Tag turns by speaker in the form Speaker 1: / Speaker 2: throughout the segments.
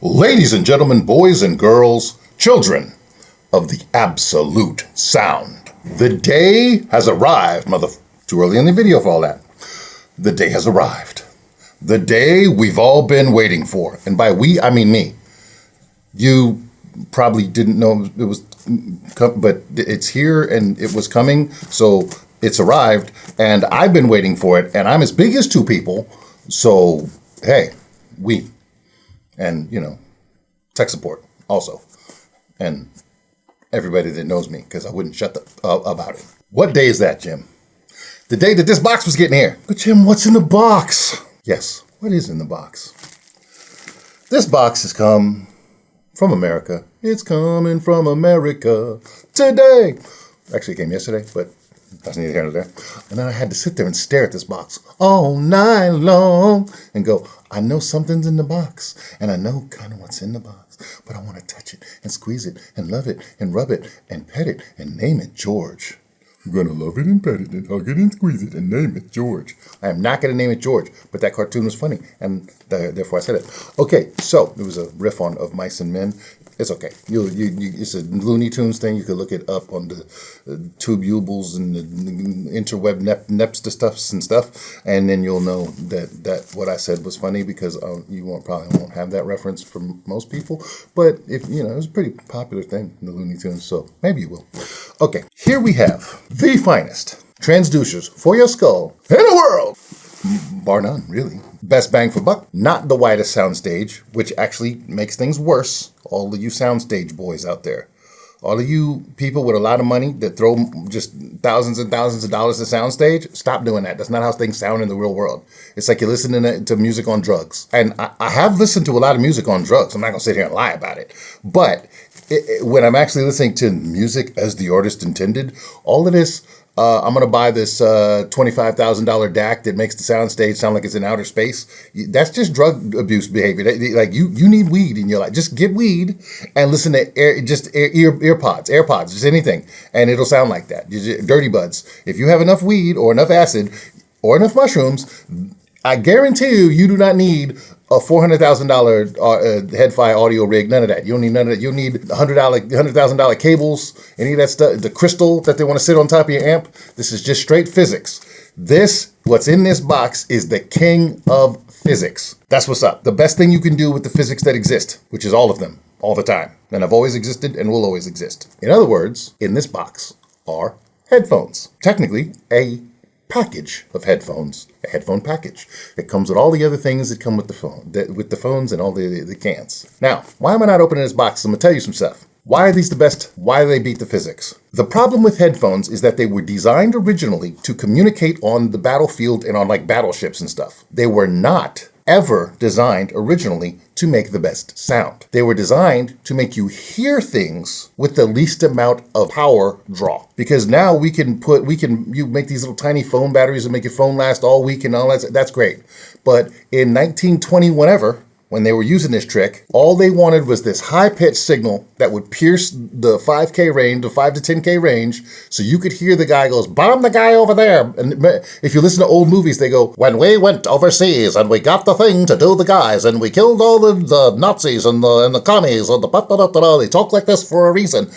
Speaker 1: Ladies and gentlemen, boys and girls, children of the absolute sound. The day has arrived, Too early in the video for all that. The day has arrived. The day we've all been waiting for. And by we, I mean me. You probably didn't know it was, but it's here and it was coming, so it's arrived. And I've been waiting for it, and I'm as big as two people. So, hey, we. And, tech support also. And everybody that knows me, because I wouldn't shut about it. What day is that, Jim? The day that this box was getting here. But Jim, what's in the box? Yes, what is in the box? This box has come from America. It's coming from America today. Actually, it came yesterday, but that's neither here nor there. And then I had to sit there and stare at this box all night long and go, I know something's in the box, and I know kind of what's in the box, but I want to touch it and squeeze it and love it and rub it and pet it and name it George. I'm going to love it and pet it and hug it and squeeze it and name it George. I am not going to name it George, but that cartoon was funny, and therefore I said it. Okay, so it was a riff on Of Mice and Men. It's okay. It's a Looney Tunes thing. You could look it up on the tubules and the interweb Nepster stuffs and stuff, and then you'll know that what I said was funny, because you probably won't have that reference from most people. But if it was a pretty popular thing in the Looney Tunes, so maybe you will. Okay, here we have the finest transducers for your skull in the world. Bar none, really. Best bang for buck, not the widest soundstage, which actually makes things worse. All of you soundstage boys out there. All of you people with a lot of money that throw just thousands and thousands of dollars at soundstage, stop doing that. That's not how things sound in the real world. It's like you're listening to music on drugs. And I have listened to a lot of music on drugs. I'm not going to sit here and lie about it. But when I'm actually listening to music as the artist intended, all of this, I'm going to buy this $25,000 DAC that makes the soundstage sound like it's in outer space. That's just drug abuse behavior. Like you need weed in your life. Just get weed and listen to AirPods, just anything, and it'll sound like that. Dirty buds. If you have enough weed or enough acid or enough mushrooms, I guarantee you do not need a $400,000 Head-Fi audio rig. None of that. You don't need none of that. You need $100,000 cables, any of that stuff, the crystal that they want to sit on top of your amp. This is just straight physics. What's in this box is the king of physics. That's what's up. The best thing you can do with the physics that exist, which is all of them, all the time, and have always existed and will always exist. In other words, in this box are headphones. Technically, a package of headphones, a headphone package. It comes with all the other things that come with the phone, with the phones and all the cans. Now, why am I not opening this box? I'm going to tell you some stuff. Why are these the best? Why do they beat the physics? The problem with headphones is that they were designed originally to communicate on the battlefield and on like battleships and stuff. They were not ever designed originally to make the best sound. They were designed to make you hear things with the least amount of power draw. Because now you make these little tiny phone batteries that make your phone last all week and all that. That's great. But in 1920, whenever, when they were using this trick, all they wanted was this high-pitched signal that would pierce the 5K range, the 5 to 10K range, so you could hear the guy goes, bomb the guy over there. And if you listen to old movies, they go, when we went overseas and we got the thing to do the guys and we killed all the Nazis and the commies and the they talk like this for a reason.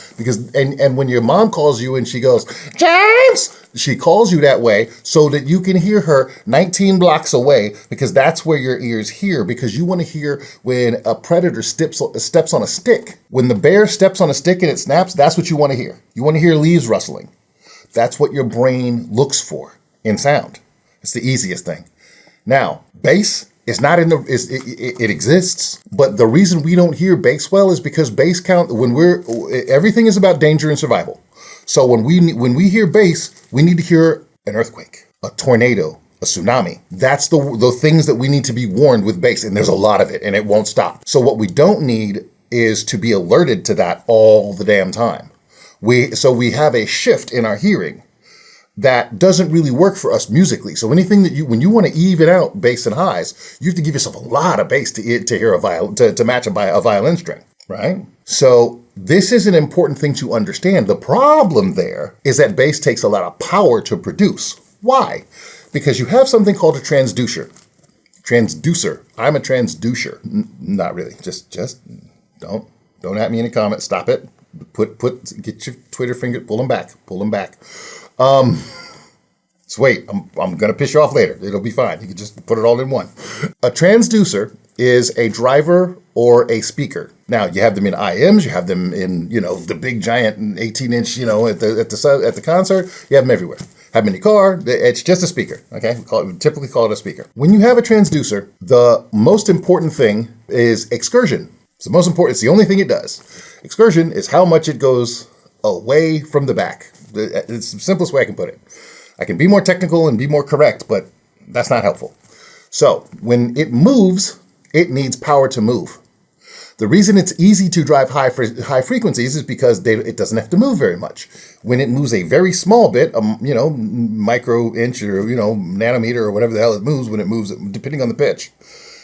Speaker 1: And when your mom calls you and she goes, James! She calls you that way so that you can hear her 19 blocks away, because that's where your ears hear, because you want to hear when a predator steps on a stick. When the bear steps on a stick and it snaps, that's what you want to hear. You want to hear leaves rustling. That's what your brain looks for in sound. It's the easiest thing. Now, bass is not in it exists, but the reason we don't hear bass well is because bass everything is about danger and survival. So when we hear bass, we need to hear an earthquake, a tornado, a tsunami. That's the things that we need to be warned with bass, and there's a lot of it, and it won't stop. So what we don't need is to be alerted to that all the damn time. So we have a shift in our hearing that doesn't really work for us musically. So anything that when you want to even out bass and highs, you have to give yourself a lot of bass to hear to match a violin string, right? So this is an important thing to understand. The problem there is that bass takes a lot of power to produce. Why? Because you have something called a transducer. Transducer. I'm a transducer. Not really. Just don't at me in the comments. Stop it. Get your Twitter finger, pull them back. So wait, I'm gonna piss you off later. It'll be fine. You can just put it all in one. A transducer is a driver or a speaker. Now you have them in IMs, you have them in, the big giant 18-inch, at the concert. You have them everywhere. Have them in your car. It's just a speaker. Okay, we typically call it a speaker. When you have a transducer, the most important thing is excursion. It's the most important. It's the only thing it does. Excursion is how much it goes away from the back. It's the simplest way I can put it. I can be more technical and be more correct, but that's not helpful. So when it moves, it needs power to move. The reason it's easy to drive high frequencies is because it doesn't have to move very much. When it moves a very small bit, micro inch or, nanometer or whatever the hell it moves when it moves, depending on the pitch.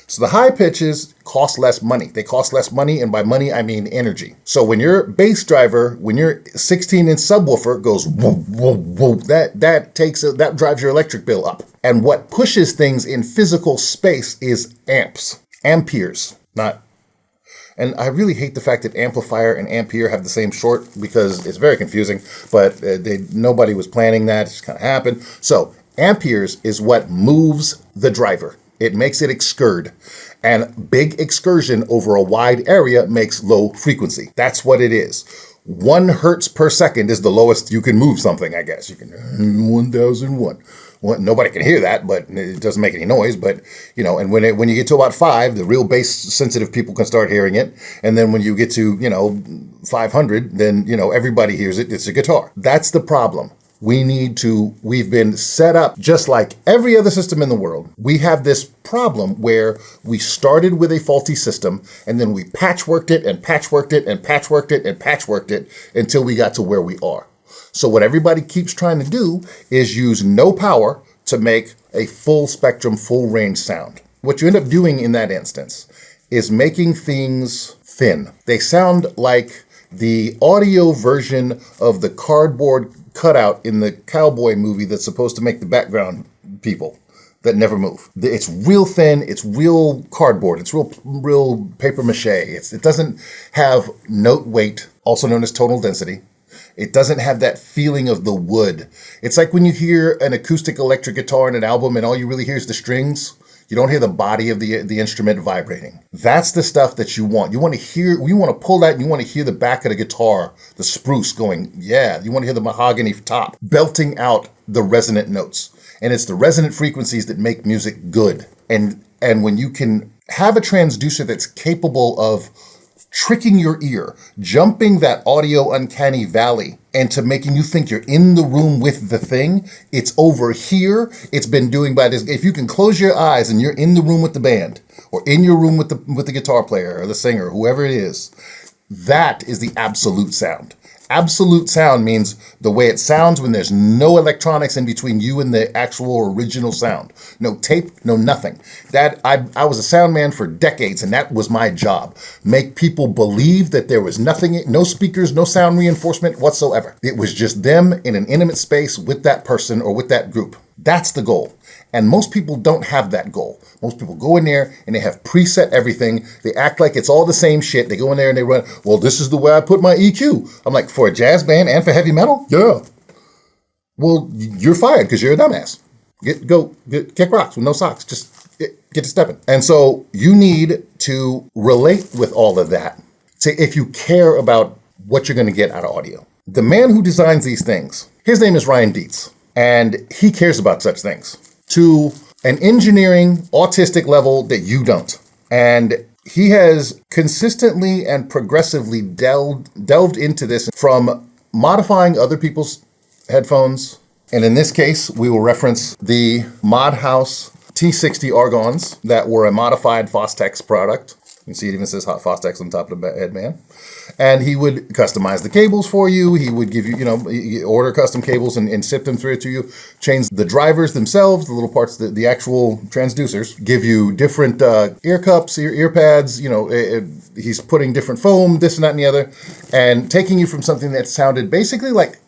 Speaker 1: So the high pitches cost less money. They cost less money, and by money, I mean energy. So when your bass driver, when your 16-inch subwoofer goes whoa, whoa, whoa, that drives your electric bill up. And what pushes things in physical space is amps, amperes, not. And I really hate the fact that amplifier and ampere have the same short because it's very confusing, but nobody was planning that. It just kind of happened. So amperes is what moves the driver. It makes it excurd, and big excursion over a wide area makes low frequency. That's what it is. 1 hertz per second is the lowest you can move something, I guess. You can 1001. Well, nobody can hear that, but it doesn't make any noise. But and when you get to about 5, the real bass sensitive people can start hearing it. And then when you get to 500, then everybody hears it. It's a guitar. That's the problem. We've been set up just like every other system in the world. We have this problem where we started with a faulty system and then we patchworked it and patchworked it and patchworked it and patchworked it until we got to where we are. So what everybody keeps trying to do is use no power to make a full spectrum, full range sound. What you end up doing in that instance is making things thin. They sound like the audio version of the cardboard cutout in the cowboy movie that's supposed to make the background people that never move. It's real thin, it's real cardboard, it's real paper mache. It doesn't have note weight, also known as tonal density. It doesn't have that feeling of the wood. It's like when you hear an acoustic electric guitar in an album and all you really hear is the strings. You don't hear the body of the instrument vibrating. That's the stuff that you want. You want to pull that and you want to hear the back of the guitar, the spruce going, yeah. You want to hear the mahogany top, belting out the resonant notes. And it's the resonant frequencies that make music good. And when you can have a transducer that's capable of tricking your ear, jumping that audio uncanny valley into making you think you're in the room with the thing. It's over here. It's been doing by this. If you can close your eyes and you're in the room with the band or in your room with the guitar player or the singer, whoever it is, that is the absolute sound. Absolute sound means the way it sounds when there's no electronics in between you and the actual original sound. No tape, no nothing. That I was a sound man for decades, and that was my job. Make people believe that there was nothing, no speakers, no sound reinforcement whatsoever. It was just them in an intimate space with that person or with that group. That's the goal. And most people don't have that goal. Most people go in there and they have preset everything. They act like it's all the same shit. They go in there and they run, well, this is the way I put my EQ. I'm like, for a jazz band and for heavy metal? Yeah. Well, you're fired because you're a dumbass. Kick rocks with no socks. Just get to stepping. And so you need to relate with all of that. Say, if you care about what you're going to get out of audio. The man who designs these things, his name is Ryan Dietz, and he cares about such things to an engineering autistic level that you don't. And he has consistently and progressively delved into this from modifying other people's headphones. And in this case, we will reference the Modhouse T60 Argons that were a modified Fostex product. You can see it even says Hot Fostex on top of the headband. And he would customize the cables for you. He would give you, you order custom cables and ship them through to you. Change the drivers themselves, the little parts, the actual transducers. Give you different ear cups, ear pads. He's putting different foam, this and that and the other. And taking you from something that sounded basically like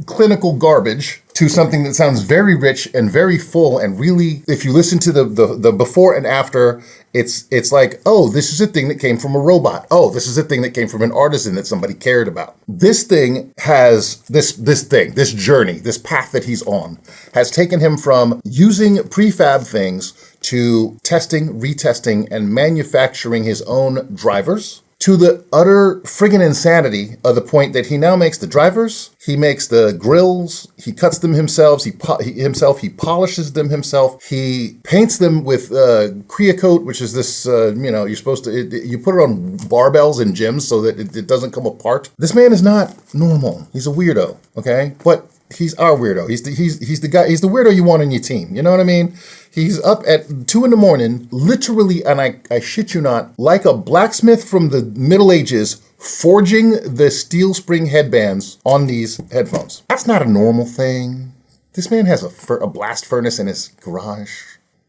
Speaker 1: clinical garbage to something that sounds very rich and very full, and really, if you listen to the before and after, it's like, oh, this is a thing that came from a robot. Oh, this is a thing that came from an artisan that somebody cared about. This thing has this journey, this path that he's on, has taken him from using prefab things to testing, retesting, and manufacturing his own drivers, to the utter friggin' insanity of the point that he now makes the drivers, he makes the grills, he cuts them himself, he polishes them himself, he paints them with Creocoat, which is this, you're supposed to, you put it on barbells in gyms so that it doesn't come apart. This man is not normal. He's a weirdo, okay? But he's our weirdo. He's the guy, he's the weirdo you want on your team. You know what I mean? He's up at 2 a.m, literally, and I shit you not, like a blacksmith from the Middle Ages, forging the steel spring headbands on these headphones. That's not a normal thing. This man has a blast furnace in his garage.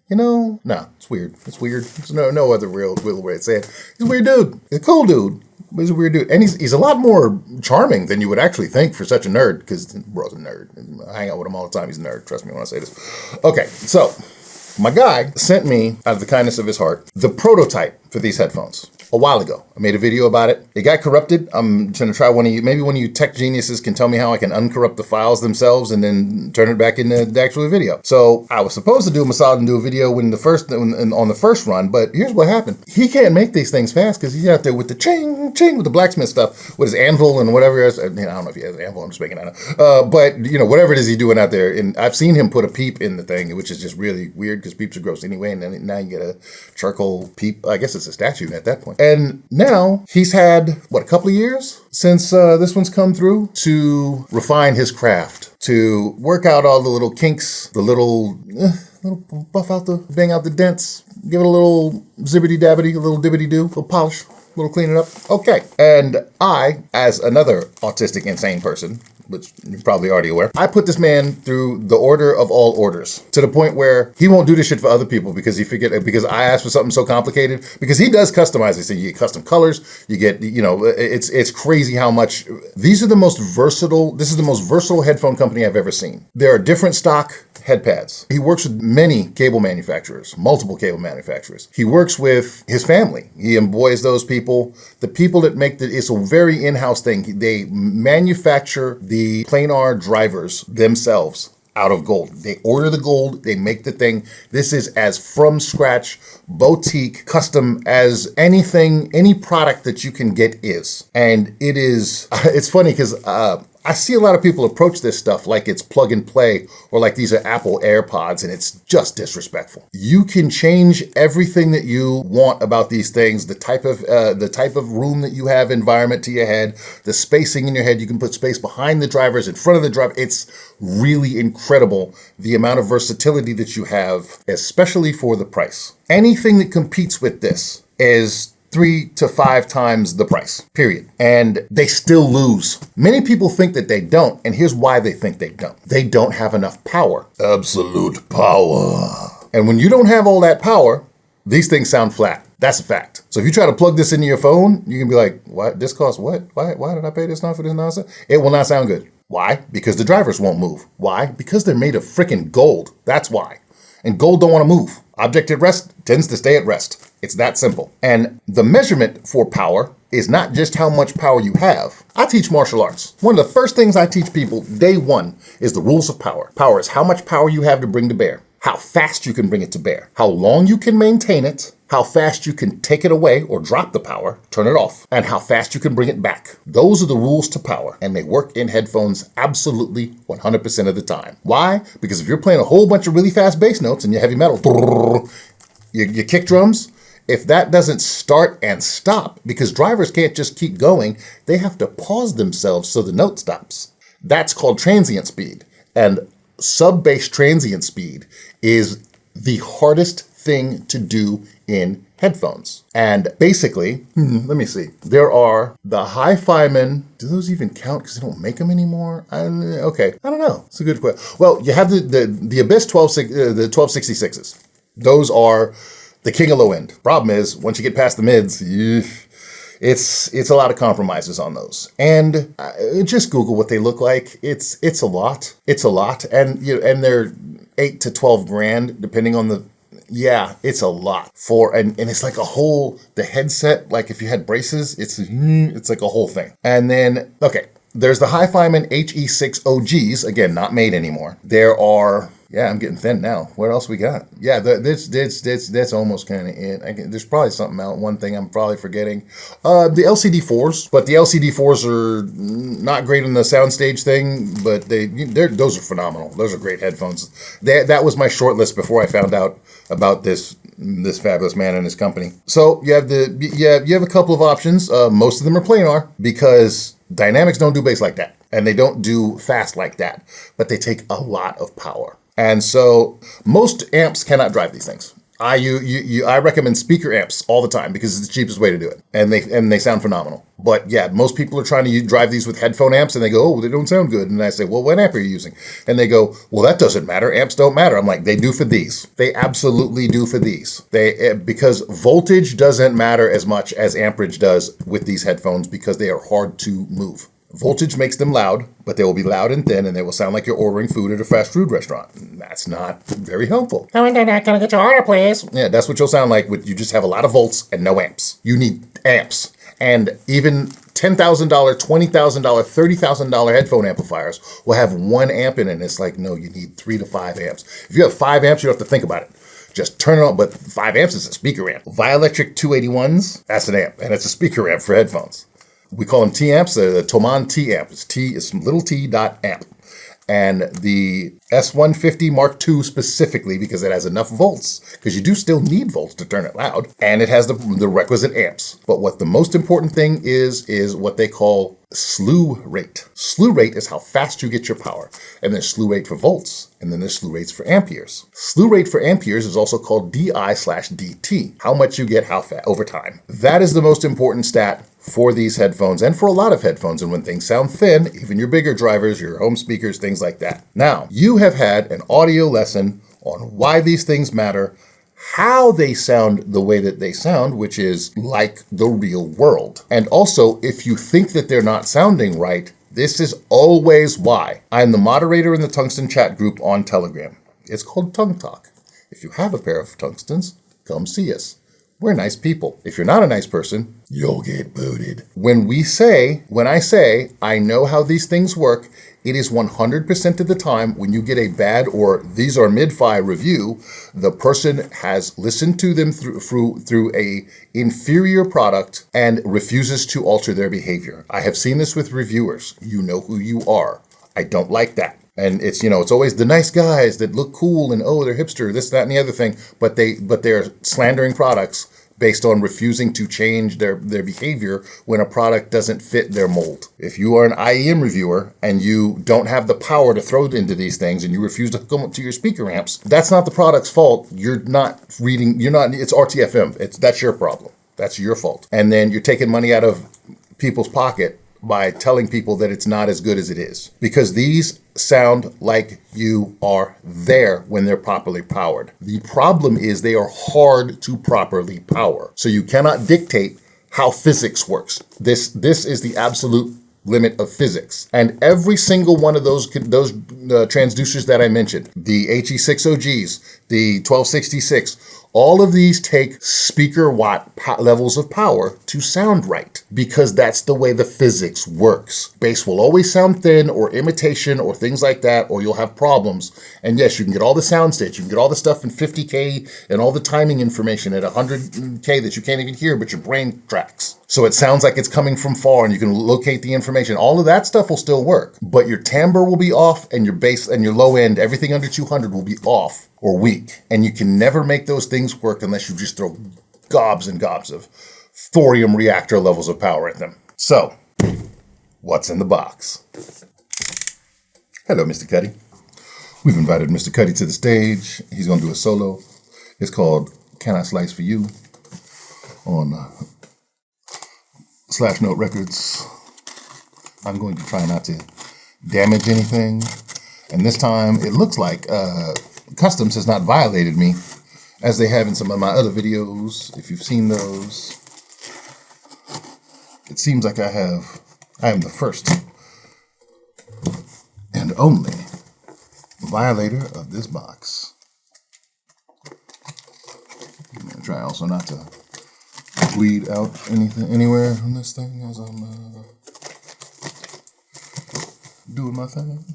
Speaker 1: You know? No, it's weird. It's weird. There's no other real way to say it. He's a weird dude. He's a cool dude. He's a weird dude. And he's a lot more charming than you would actually think for such a nerd, because bro's a nerd. I hang out with him all the time. He's a nerd. Trust me when I say this. Okay, so my guy sent me, out of the kindness of his heart, the prototype for these headphones a while ago. I made a video about it. It got corrupted. I'm going to try maybe one of you tech geniuses can tell me how I can uncorrupt the files themselves and then turn it back into the actual video. So I was supposed to do him a solid and do a video on the first run, but here's what happened. He can't make these things fast because he's out there with the ching, ching, with the blacksmith stuff, with his anvil and whatever else. I don't know if he has an anvil, I'm just making that up. But, whatever it is he's doing out there, and I've seen him put a peep in the thing, which is just really weird because peeps are gross anyway, and then now you get a charcoal peep. I guess it's a statue at that point. And now he's had, a couple of years since this one's come through to refine his craft, to work out all the little kinks, the little bang out the dents, give it a little zibbity-dabbity, a little dibbity-doo, a little polish, a little clean it up. Okay. And I, as another autistic, insane person, which you're probably already aware, I put this man through the order of all orders, to the point where he won't do this shit for other people because because I asked for something so complicated, because he does customize it. So you get custom colors, you get, it's crazy how much. This is the most versatile headphone company I've ever seen. There are different stock headpads. He works with many cable manufacturers, multiple cable manufacturers. He works with his family. He employs those people. The people that make it's a very in-house thing. They manufacture the planar drivers themselves out of gold. They order the gold, they make the thing. This is as from scratch, boutique, custom as any product that you can get is. And it's funny because I see a lot of people approach this stuff like it's plug and play, or like these are Apple AirPods, and it's just disrespectful. You can change everything that you want about these things, the type of room that you have, environment to your head, the spacing in your head. You can put space behind the drivers, in front of the driver. It's really incredible the amount of versatility that you have, especially for the price. Anything that competes with this is 3 to 5 times the price, period. And they still lose. Many people think that they don't, and here's why they think they don't. They don't have enough power. Absolute power. And when you don't have all that power, these things sound flat. That's a fact. So if you try to plug this into your phone, you can be like, what? This costs what? Why did I pay this now for this nonsense? It will not sound good. Why? Because the drivers won't move. Why? Because they're made of freaking gold. That's why. And gold don't want to move. Object at rest tends to stay at rest. It's that simple. And the measurement for power is not just how much power you have. I teach martial arts. One of the first things I teach people day one is the rules of power. Power is how much power you have to bring to bear, how fast you can bring it to bear, how long you can maintain it, how fast you can take it away or drop the power, turn it off, and how fast you can bring it back. Those are the rules to power, and they work in headphones absolutely 100% of the time. Why? Because if you're playing a whole bunch of really fast bass notes and your heavy metal, your kick drums, if that doesn't start and stop, because drivers can't just keep going, they have to pause themselves so the note stops. That's called transient speed. And sub-bass transient speed is the hardest thing to do in headphones. And basically, let me see. There are the Hi-Fiman. Do those even count because they don't make them anymore? Okay, I don't know. It's a good question. Well, you have the Abyss the 1266s. Those are the king of low end. Problem is, once you get past the mids, It's a lot of compromises on those. And just Google what they look like. It's a lot. It's a lot. And and they're 8 to 12 grand depending on the. Yeah, it's a lot and it's like the headset, like if you had braces, it's like a whole thing. And then, okay, there's the Refinement HE6 OGs, again, not made anymore. There are, yeah, I'm getting thin now. What else we got? Yeah, that's almost kind of it. There's probably something else, one thing I'm probably forgetting. The LCD4s, but the LCD4s are not great in the soundstage thing, but those are phenomenal. Those are great headphones. That was my short list before I found out about this fabulous man and his company. So you have a couple of options. Most of them are planar because dynamics don't do bass like that, and they don't do fast like that, but they take a lot of power. And so most amps cannot drive these things. I recommend speaker amps all the time because it's the cheapest way to do it, and they sound phenomenal. But yeah, most people are trying to drive these with headphone amps, and they go, "Oh, they don't sound good." And I say, "Well, what amp are you using?" And they go, "Well, that doesn't matter. Amps don't matter." I'm like, "They do for these. They absolutely do for these. Because voltage doesn't matter as much as amperage does with these headphones because they are hard to move." Voltage makes them loud, but they will be loud and thin, and they will sound like you're ordering food at a fast food restaurant. That's not very helpful.
Speaker 2: Oh, internet, can I get your order, please?
Speaker 1: Yeah, that's what you'll sound like. You just have a lot of volts and no amps. You need amps. And even $10,000, $20,000, $30,000 headphone amplifiers will have one amp in it. And it's like, no, you need 3 to 5 amps. If you have 5 amps, you don't have to think about it. Just turn it on, but 5 amps is a speaker amp. Vioelectric 281s, that's an amp, and it's a speaker amp for headphones. We call them T-amps, the Thomann T-amp. It's little t dot amp. And the S150 Mark II specifically because it has enough volts, because you do still need volts to turn it loud, and it has the requisite amps. But what the most important thing is what they call slew rate. Slew rate is how fast you get your power. And there's slew rate for volts, and then there's slew rates for amperes. Slew rate for amperes is also called DI/DT, how much you get how fast over time. That is the most important stat for these headphones and for a lot of headphones. And when things sound thin, even your bigger drivers, your home speakers, things like that. Now, you have had an audio lesson on why these things matter, how they sound the way that they sound, which is like the real world. And also, if you think that they're not sounding right, this is always why. I'm the moderator in the Tungsten chat group on Telegram. It's called Tung Talk. If you have a pair of tungstens, come see us. We're nice people. If you're not a nice person, you'll get booted. When I say, I know how these things work, it is 100% of the time when you get a bad or these are mid-fi review, the person has listened to them through a inferior product and refuses to alter their behavior. I have seen this with reviewers. You know who you are. I don't like that. And it's always the nice guys that look cool and, oh, they're hipster, this, that, and the other thing, but they're slandering products based on refusing to change their behavior when a product doesn't fit their mold. If you are an IEM reviewer and you don't have the power to throw it into these things and you refuse to come up to your speaker amps, that's not the product's fault. It's RTFM. That's your problem. That's your fault. And then you're taking money out of people's pocket by telling people that it's not as good as it is. Because these sound like you are there when they're properly powered. The problem is they are hard to properly power. So you cannot dictate how physics works. This is the absolute limit of physics. And every single one of those transducers that I mentioned, the HE6OGs, the 1266, all of these take speaker watt levels of power to sound right because that's the way the physics works. Bass will always sound thin or imitation or things like that, or you'll have problems. And yes, you can get all the sound states, you can get all the stuff in 50K and all the timing information at 100K that you can't even hear, but your brain tracks. So it sounds like it's coming from far and you can locate the information. All of that stuff will still work, but your timbre will be off and your bass and your low end, everything under 200 will be off or weak. And you can never make those things work unless you just throw gobs and gobs of thorium reactor levels of power at them. So, what's in the box? Hello, Mr. Cuddy. We've invited Mr. Cuddy to the stage. He's going to do a solo. It's called Can I Slice For You on Slash Note Records. I'm going to try not to damage anything. And this time, it looks like Customs has not violated me, as they have in some of my other videos, if you've seen those. it seems like I am the first and only violator of this box. I'm gonna try also not to bleed out anywhere on this thing as I'm doing my thing.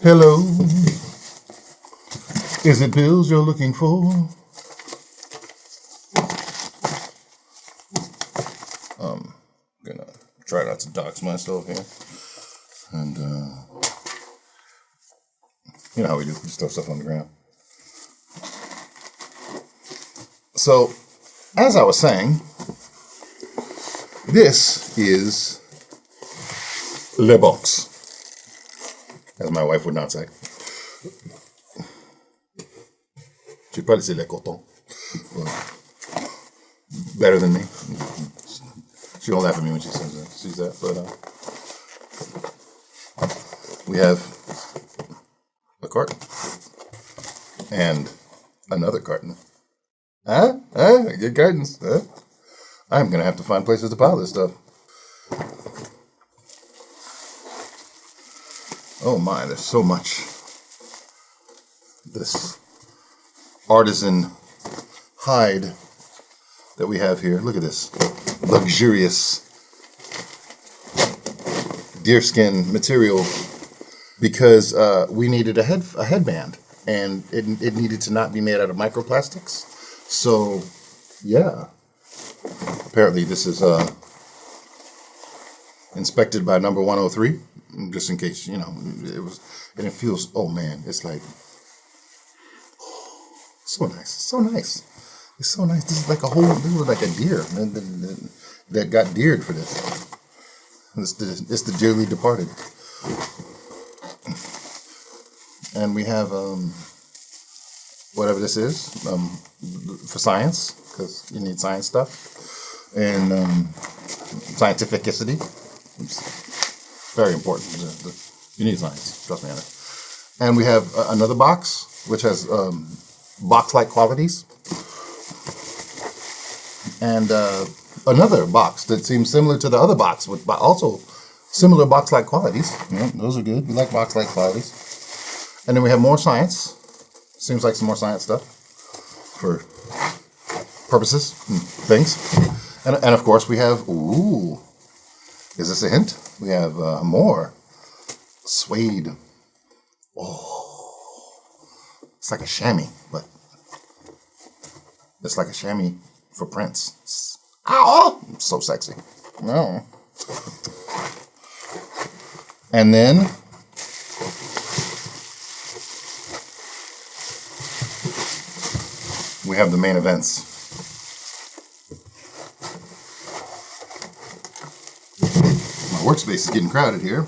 Speaker 1: Hello, is it bills you're looking for? I'm gonna try not to dox myself here. And, you know how we do, we just throw stuff on the ground. So, as I was saying, this is le box, as my wife would not say. She'd probably say le coton. Better than me. She won't laugh at me when she says that. Sees that, but we have a carton and another carton. Good cartons. I'm gonna have to find places to pile this stuff. Oh my, there's so much. This artisan hide that we have here. Look at this luxurious deerskin material, because we needed a headband, and it needed to not be made out of microplastics. So yeah, apparently this is inspected by number 103, just in case, you know, it was, and it feels, oh man, it's like, so nice, so nice. It's so nice. This is like this was like a deer that got deered for this. It's the dearly departed. And we have whatever this is for science, because you need science stuff, and scientificity. It's very important. You need science. Trust me on it. And we have another box which has box-like qualities. And another box that seems similar to the other box with also similar box-like qualities. Yeah, those are good. We like box-like qualities. And then we have more science. Seems like some more science stuff for purposes and things. And of course we have, ooh, is this a hint? We have more suede. Oh, it's like a chamois, but it's like a chamois for prints. Ow! So sexy. No. And then we have the main events. My workspace is getting crowded here.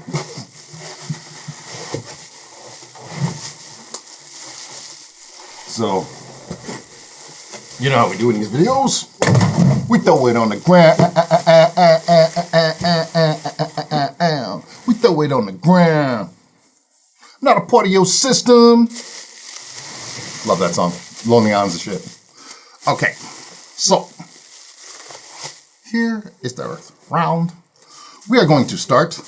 Speaker 1: So, you know how we do in these videos. We throw it on the ground. We throw it on the ground. Not a part of your system. Love that song. Lonely Islands of shit. Okay, so here is the earth round. We are going to start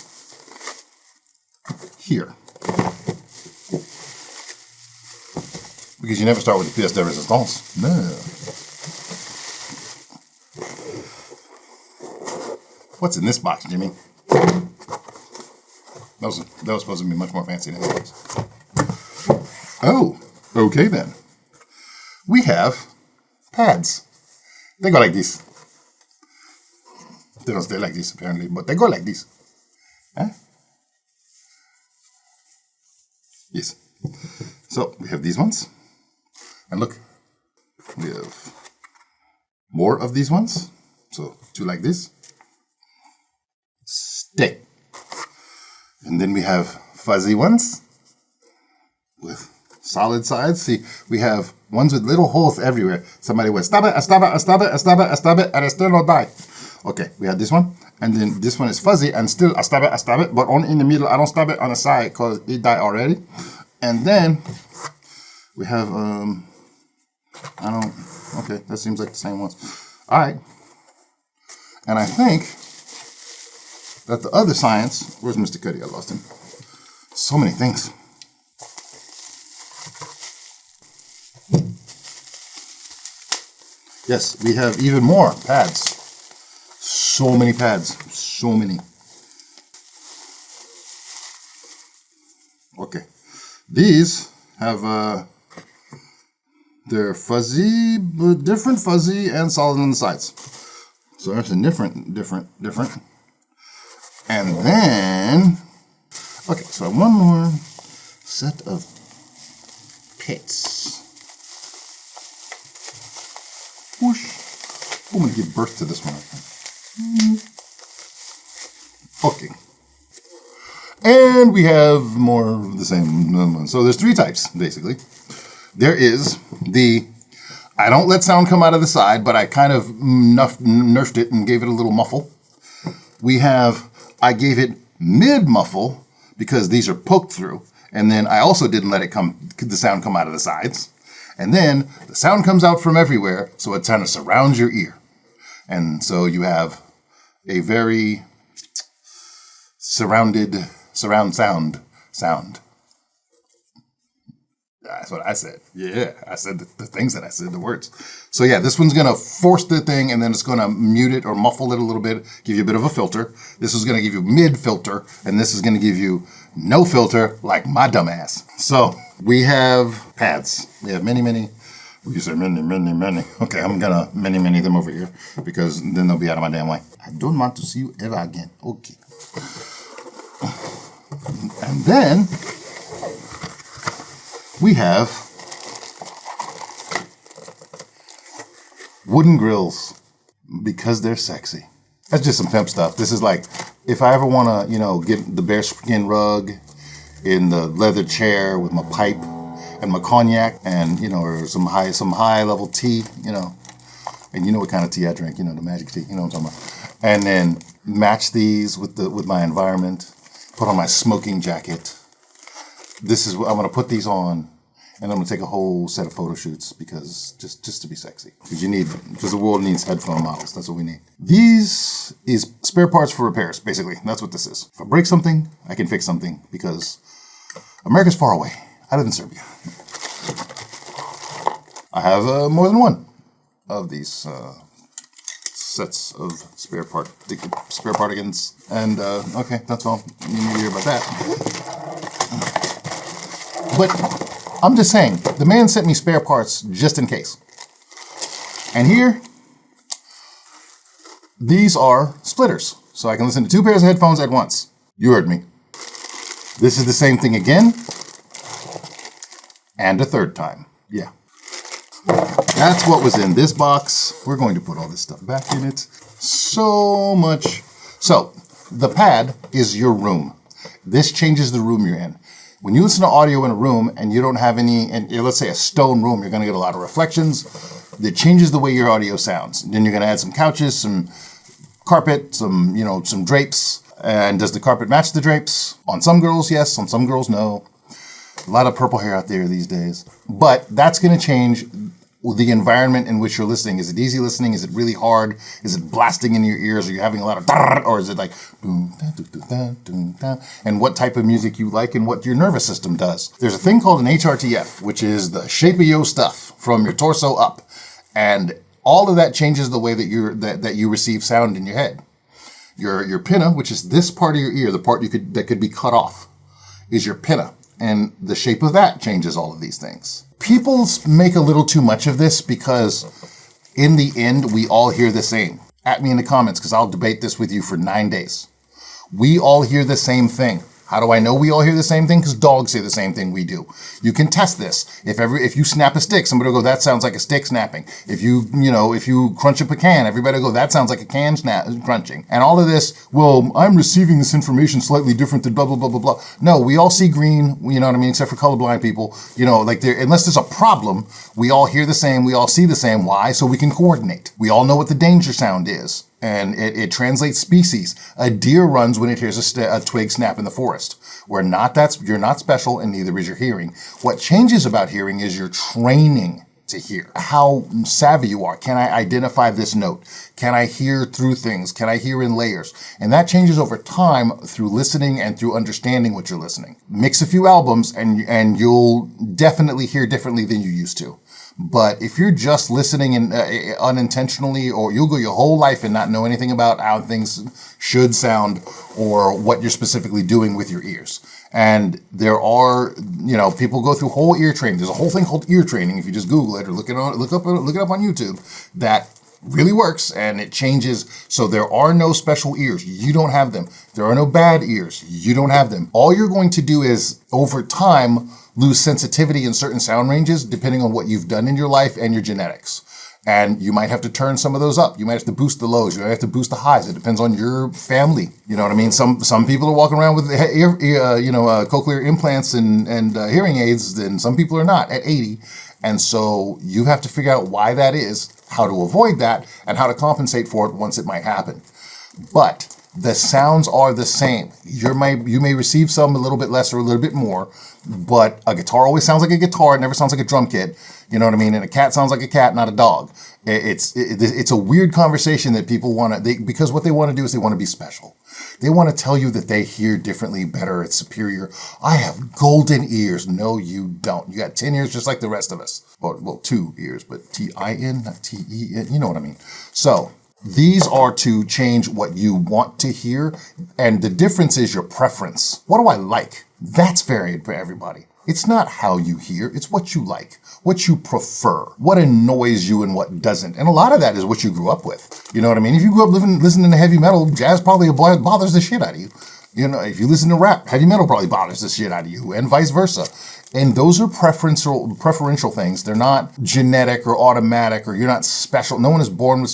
Speaker 1: here, because you never start with the pièce de résistance. No. What's in this box, Jimmy? That was supposed to be much more fancy than it was. Oh, okay then. We have pads. They go like this. They don't stay like this apparently, but they go like this. Huh? Yes. So we have these ones. And look, we have more of these ones. So two like this. Stay. And then we have fuzzy ones with solid sides. See, we have ones with little holes everywhere. Somebody would stab it, stab it, stab it, stab it, stab it, and it still don't die. Okay, we have this one. And then this one is fuzzy and still I stab it, but only in the middle. I don't stab it on the side because it died already. And then We have, okay, that seems like the same ones. All right. And I think that the other science, where's Mr. Cuddy? I lost him. So many things. Yes, we have even more pads. So many pads, so many. Okay, these have, they're fuzzy, but different fuzzy and solid on the sides. So that's a different. And then, okay, so one more set of pits. Whoosh. I'm going to give birth to this one. Okay. And we have more of the same one. So there's three types, basically. There is the, I don't let sound come out of the side, but I kind of nerfed it and gave it a little muffle. We have, I gave it mid-muffle because these are poked through. And then I also didn't let it the sound come out of the sides. And then the sound comes out from everywhere, so it kind of surrounds your ear. And so you have a very surround sound. That's what I said. Yeah, I said the things that I said, the words. So yeah, this one's going to force the thing, and then it's going to mute it or muffle it a little bit, give you a bit of a filter. This is going to give you mid filter, and this is going to give you no filter like my dumb ass. So we have pads. We have many. We say many. Okay, I'm going to many them over here because then they'll be out of my damn way. I don't want to see you ever again. Okay. And then we have wooden grills because they're sexy. That's just some pimp stuff. This is like, if I ever want to, get the bearskin rug in the leather chair with my pipe and my cognac and, or some high level tea, and you know what kind of tea I drink, the magic tea, you know what I'm talking about. And then match these with my environment, put on my smoking jacket. This is what I'm going to put these on, and I'm going to take a whole set of photo shoots because just to be sexy. Because the world needs headphone models. That's what we need. These is spare parts for repairs, basically. That's what this is. If I break something, I can fix something because America's far away. I live in Serbia. I have more than one of these sets of spare partigans. And okay, that's all you need to hear about that. But I'm just saying, the man sent me spare parts just in case. And here, these are splitters. So I can listen to two pairs of headphones at once. You heard me. This is the same thing again. And a third time. Yeah. That's what was in this box. We're going to put all this stuff back in it. So much. So, the pad is your room. This changes the room you're in. When you listen to audio in a room and you don't have and let's say a stone room, you're going to get a lot of reflections. It changes the way your audio sounds. And then you're going to add some couches, some carpet, some drapes. And does the carpet match the drapes? On some girls, yes. On some girls, no. A lot of purple hair out there these days. But that's going to change the environment in which you're listening. Is it easy listening? Is it really hard? Is it blasting in your ears? Are you having a lot of or is it like and what type of music you like and what your nervous system does? There's a thing called an HRTF, which is the shape of your stuff from your torso up. And all of that changes the way that you receive sound in your head. Your pinna, which is this part of your ear, the part that could be cut off, is your pinna. And the shape of that changes all of these things. People make a little too much of this because in the end, we all hear the same. At me in the comments because I'll debate this with you for 9 days. We all hear the same thing. How do I know we all hear the same thing? Because dogs hear the same thing we do. You can test this. If you snap a stick, somebody will go, that sounds like a stick snapping. If you crunch a pecan, everybody will go, that sounds like a can crunching. And all of this, well, I'm receiving this information slightly different than blah, blah, blah, blah, blah. No, we all see green, you know what I mean, except for colorblind people. Unless there's a problem, we all hear the same, we all see the same. Why? So we can coordinate. We all know what the danger sound is. And it translates species. A deer runs when it hears a twig snap in the forest. You're not special, and neither is your hearing. What changes about hearing is your training to hear. How savvy you are. Can I identify this note? Can I hear through things? Can I hear in layers? And that changes over time through listening and through understanding what you're listening. Mix a few albums and you'll definitely hear differently than you used to. But if you're just listening unintentionally, or you'll go your whole life and not know anything about how things should sound or what you're specifically doing with your ears. And there are, people go through whole ear training. There's a whole thing called ear training. If you just Google it or look it up on YouTube, that really works, and it changes. So there are no special ears. You don't have them. There are no bad ears. You don't have them. All you're going to do is, over time, lose sensitivity in certain sound ranges depending on what you've done in your life and your genetics. And you might have to turn some of those up. You might have to boost the lows. You might have to boost the highs. It depends on your family. You know what I mean? Some people are walking around with cochlear implants and hearing aids, and some people are not at 80. And so you have to figure out why that is, how to avoid that, and how to compensate for it once it might happen. But the sounds are the same. You may receive some a little bit less or a little bit more, but a guitar always sounds like a guitar. It never sounds like a drum kit. You know what I mean? And a cat sounds like a cat, not a dog. It's a weird conversation that people because what they want to do is they want to be special. They want to tell you that they hear differently, better, it's superior. I have golden ears. No, you don't. You got 10 ears just like the rest of us. Well, 2 ears, but T-I-N, not T-E-N. You know what I mean? So these are to change what you want to hear, and the difference is your preference. What do I like? That's varied for everybody. It's not how you hear, it's what you like, what you prefer, what annoys you and what doesn't. And a lot of that is what you grew up with. You know what I mean? If you grew up listening to heavy metal, jazz probably bothers the shit out of you. You know, if you listen to rap, heavy metal probably bothers the shit out of you, and vice versa. And those are preferential things. They're not genetic or automatic, or you're not special. No one is born with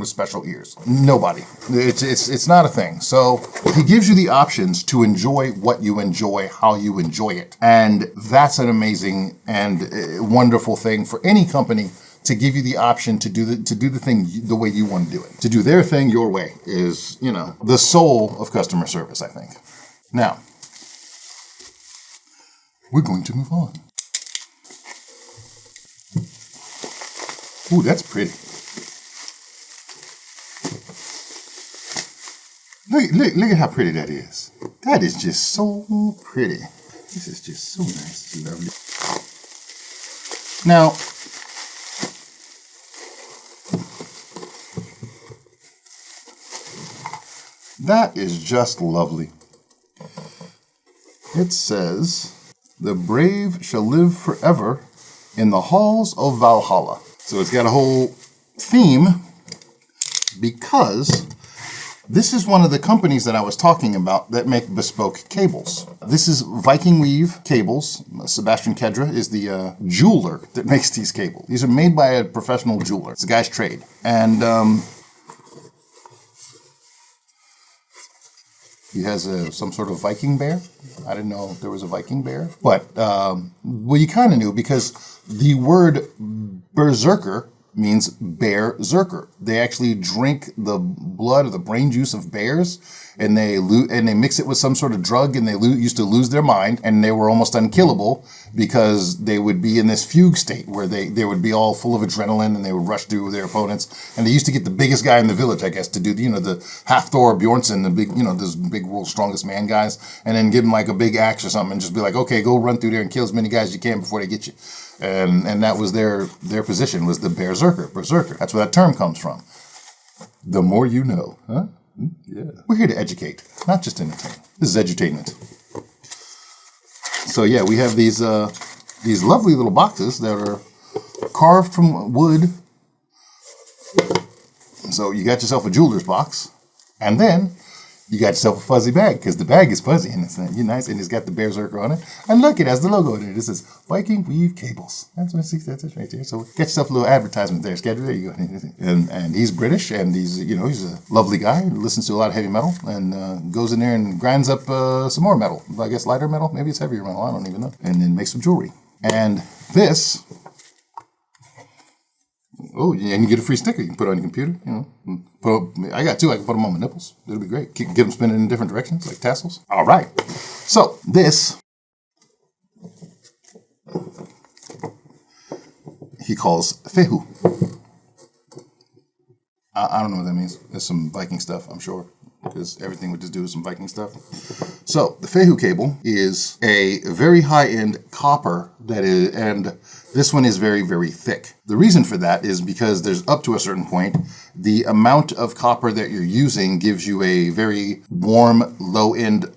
Speaker 1: special ears. Nobody. It's not a thing. So he gives you the options to enjoy what you enjoy, how you enjoy it. And that's an amazing and wonderful thing for any company, to give you the option to do the thing the way you want to do it. To do their thing your way is, the soul of customer service, I think. Now, we're going to move on. Ooh, that's pretty. Look at how pretty that is. That is just so pretty. This is just so nice. It's lovely. Now, that is just lovely. It says, "The brave shall live forever in the halls of Valhalla." So it's got a whole theme, because this is one of the companies that I was talking about that make bespoke cables. This is Viking Weave Cables. Sebastian Skedra is the jeweler that makes these cables. These are made by a professional jeweler. It's a guy's trade. And he has some sort of Viking bear. I didn't know there was a Viking bear. But, well, you kind of knew, because the word berserker means bear zerker. They actually drink the blood or the brain juice of bears, and they mix it with some sort of drug, and they used to lose their mind, and they were almost unkillable, because they would be in this fugue state where they would be all full of adrenaline, and they would rush through their opponents. And they used to get the biggest guy in the village, I guess, to do the half Thor Bjornsson, the big, those big world's strongest man guys, and then give them like a big axe or something, and just be like, okay, go run through there and kill as many guys as you can before they get you. And that was their position, was the berserker. That's where that term comes from. The more you know, huh? Yeah. We're here to educate, not just entertain. This is edutainment. So yeah, we have these lovely little boxes that are carved from wood. So you got yourself a jeweler's box, and then you got yourself a fuzzy bag, because the bag is fuzzy and it's nice, and it's got the berserker on it. And look, it has the logo in it. It says Viking Weave Cables. That's what it that's right there. So get yourself a little advertisement there, Skedra. There you go. And he's British, and he's he's a lovely guy who listens to a lot of heavy metal, and goes in there and grinds up some more metal. I guess lighter metal, maybe it's heavier metal. I don't even know. And then makes some jewelry. And this Oh, and you get a free sticker. You can put it on your computer. You know, I got two. I can put them on my nipples. It'll be great. Get them spinning in different directions, like tassels. All right. So this he calls Fehu. I don't know what that means. There's some Viking stuff, I'm sure, because everything would just do with some Viking stuff. So the Fehu cable is a very high-end copper and this one is very, very thick. The reason for that is because there's up to a certain point, the amount of copper that you're using gives you a very warm, low-end,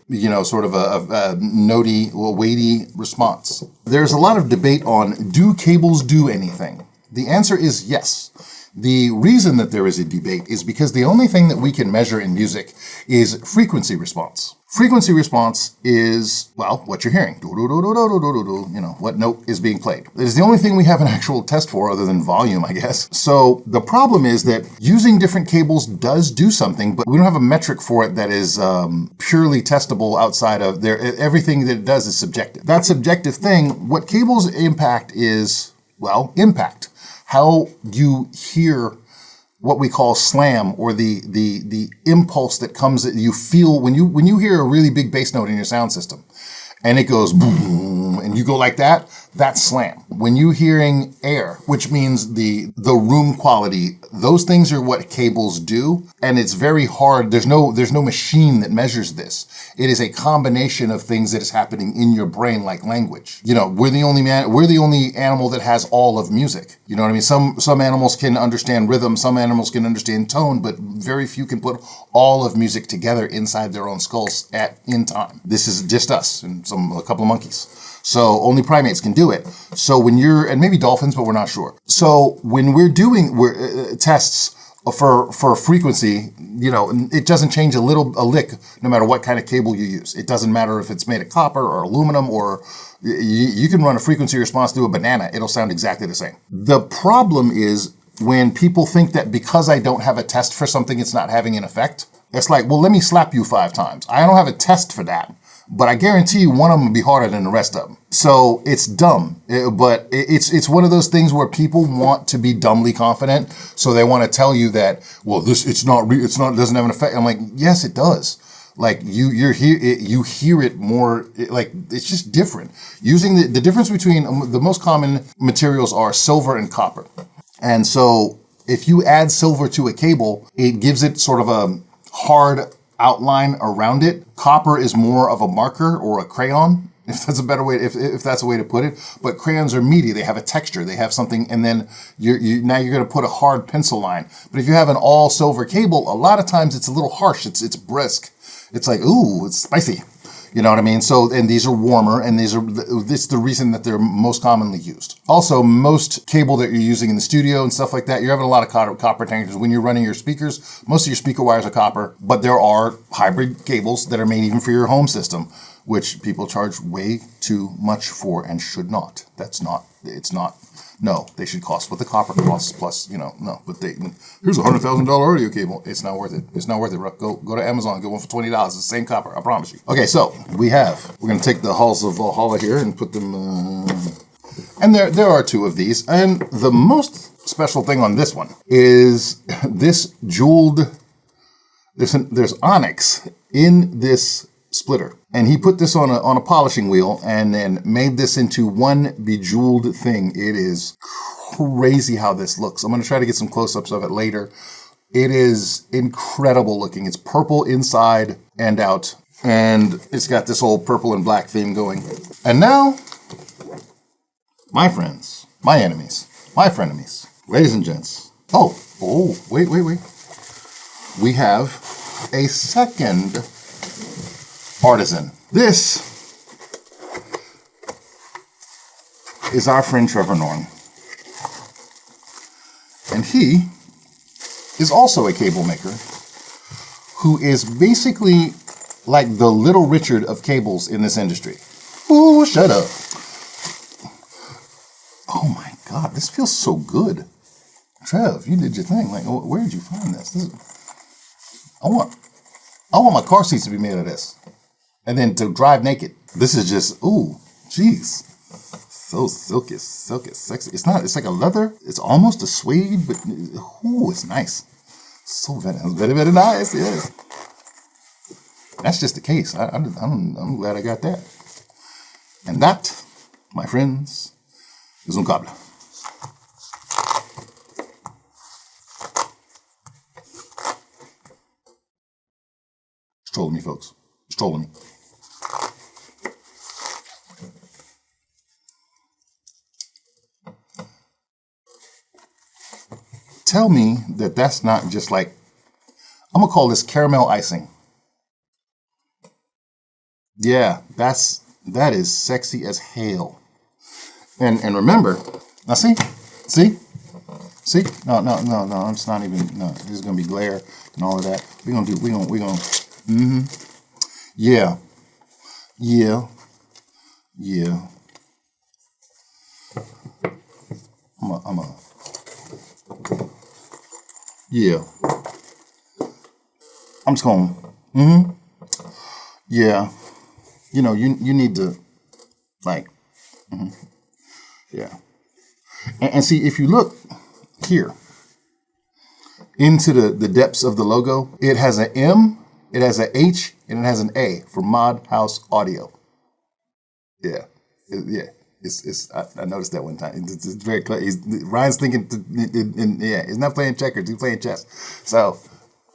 Speaker 1: sort of a notey, weighty response. There's a lot of debate on, do cables do anything? The answer is yes. The reason that there is a debate is because the only thing that we can measure in music is frequency response. Frequency response is, well, what you're hearing. What note is being played. It is the only thing we have an actual test for other than volume, I guess. So the problem is that using different cables does do something, but we don't have a metric for it that is purely testable outside of there. Everything that it does is subjective. That subjective thing, what cables impact is, well, impact. How you hear what we call slam, or the impulse that comes that you feel when you hear a really big bass note in your sound system and it goes boom and you go like that, that's slam. When you're hearing air, which means the room quality, those things are what cables do, and it's very hard. There's no machine that measures this. It is a combination of things that is happening in your brain, like language. We're the only animal that has all of music. You know what I mean? Some animals can understand rhythm, some animals can understand tone, but very few can put all of music together inside their own skulls in time. This is just us and a couple of monkeys. So only primates can do it. So and maybe dolphins, but we're not sure. So when we're doing tests for frequency, it doesn't change a lick no matter what kind of cable you use. It doesn't matter if it's made of copper or aluminum, or you can run a frequency response through a banana. It'll sound exactly the same. The problem is when people think that because I don't have a test for something, it's not having an effect. It's like, well, let me slap you 5 times. I don't have a test for that. But I guarantee you one of them will be harder than the rest of them. So it's dumb, but it's one of those things where people want to be dumbly confident. So they want to tell you that, well, it doesn't have an effect. I'm like, yes, it does. Like you hear it more, like it's just different. Using the difference between the most common materials are silver and copper. And so if you add silver to a cable, it gives it sort of a hard outline around it. Copper is more of a marker or a crayon, if that's a better way, if that's a way to put it. But crayons are meaty; they have a texture, they have something, and then now you're going to put a hard pencil line. But if you have an all silver cable, a lot of times it's a little harsh. It's brisk. It's like, ooh, it's spicy. You know what I mean? So, and these are warmer, and this is the reason that they're most commonly used. Also, most cable that you're using in the studio and stuff like that, you're having a lot of copper tangents. When you're running your speakers, most of your speaker wires are copper, but there are hybrid cables that are made even for your home system, which people charge way too much for and should not. No, they should cost what the copper costs plus, no. But here's a $100,000 audio cable. It's not worth it. It's not worth it. Go to Amazon, get one for $20. It's the same copper, I promise you. Okay, so we're going to take the hulls of Valhalla here and put them, and there are 2 of these. And the most special thing on this one is this jeweled, there's onyx in this splitter. And he put this on a polishing wheel and then made this into one bejeweled thing. It is crazy how this looks. I'm going to try to get some close-ups of it later. It is incredible looking. It's purple inside and out. And it's got this whole purple and black theme going. And now, my friends, my enemies, my frenemies, ladies and gents. Wait. We have a second artisan. This is our friend Trevor of Norne. And he is also a cable maker who is basically like the Little Richard of cables in this industry. Ooh, shut up. Oh my God, this feels so good. Trev, you did your thing. Like, where did you find this? I want my car seats to be made of this. And then to drive naked. This is just, ooh, jeez. So silky, sexy. It's not, it's like a leather. It's almost a suede, but ooh, it's nice. So very nice, yes. That's just the case. I'm glad I got that. And that, my friends, is un cable. It's trolling me, folks. It's trolling me. Tell me that that's not just like, I'm gonna call this caramel icing. Yeah, that is sexy as hell. And remember, now see, no, it's not even, no, this is gonna be glare and all of that. Yeah. Yeah. I'm just going, yeah. You know, you need to, like, yeah. And see, if you look here into the depths of the logo, it has an M, it has an H, and it has an A for Modhouse Audio. Yeah. I noticed that one time. It's very clear. Ryan's thinking, he's not playing checkers, he's playing chess. So,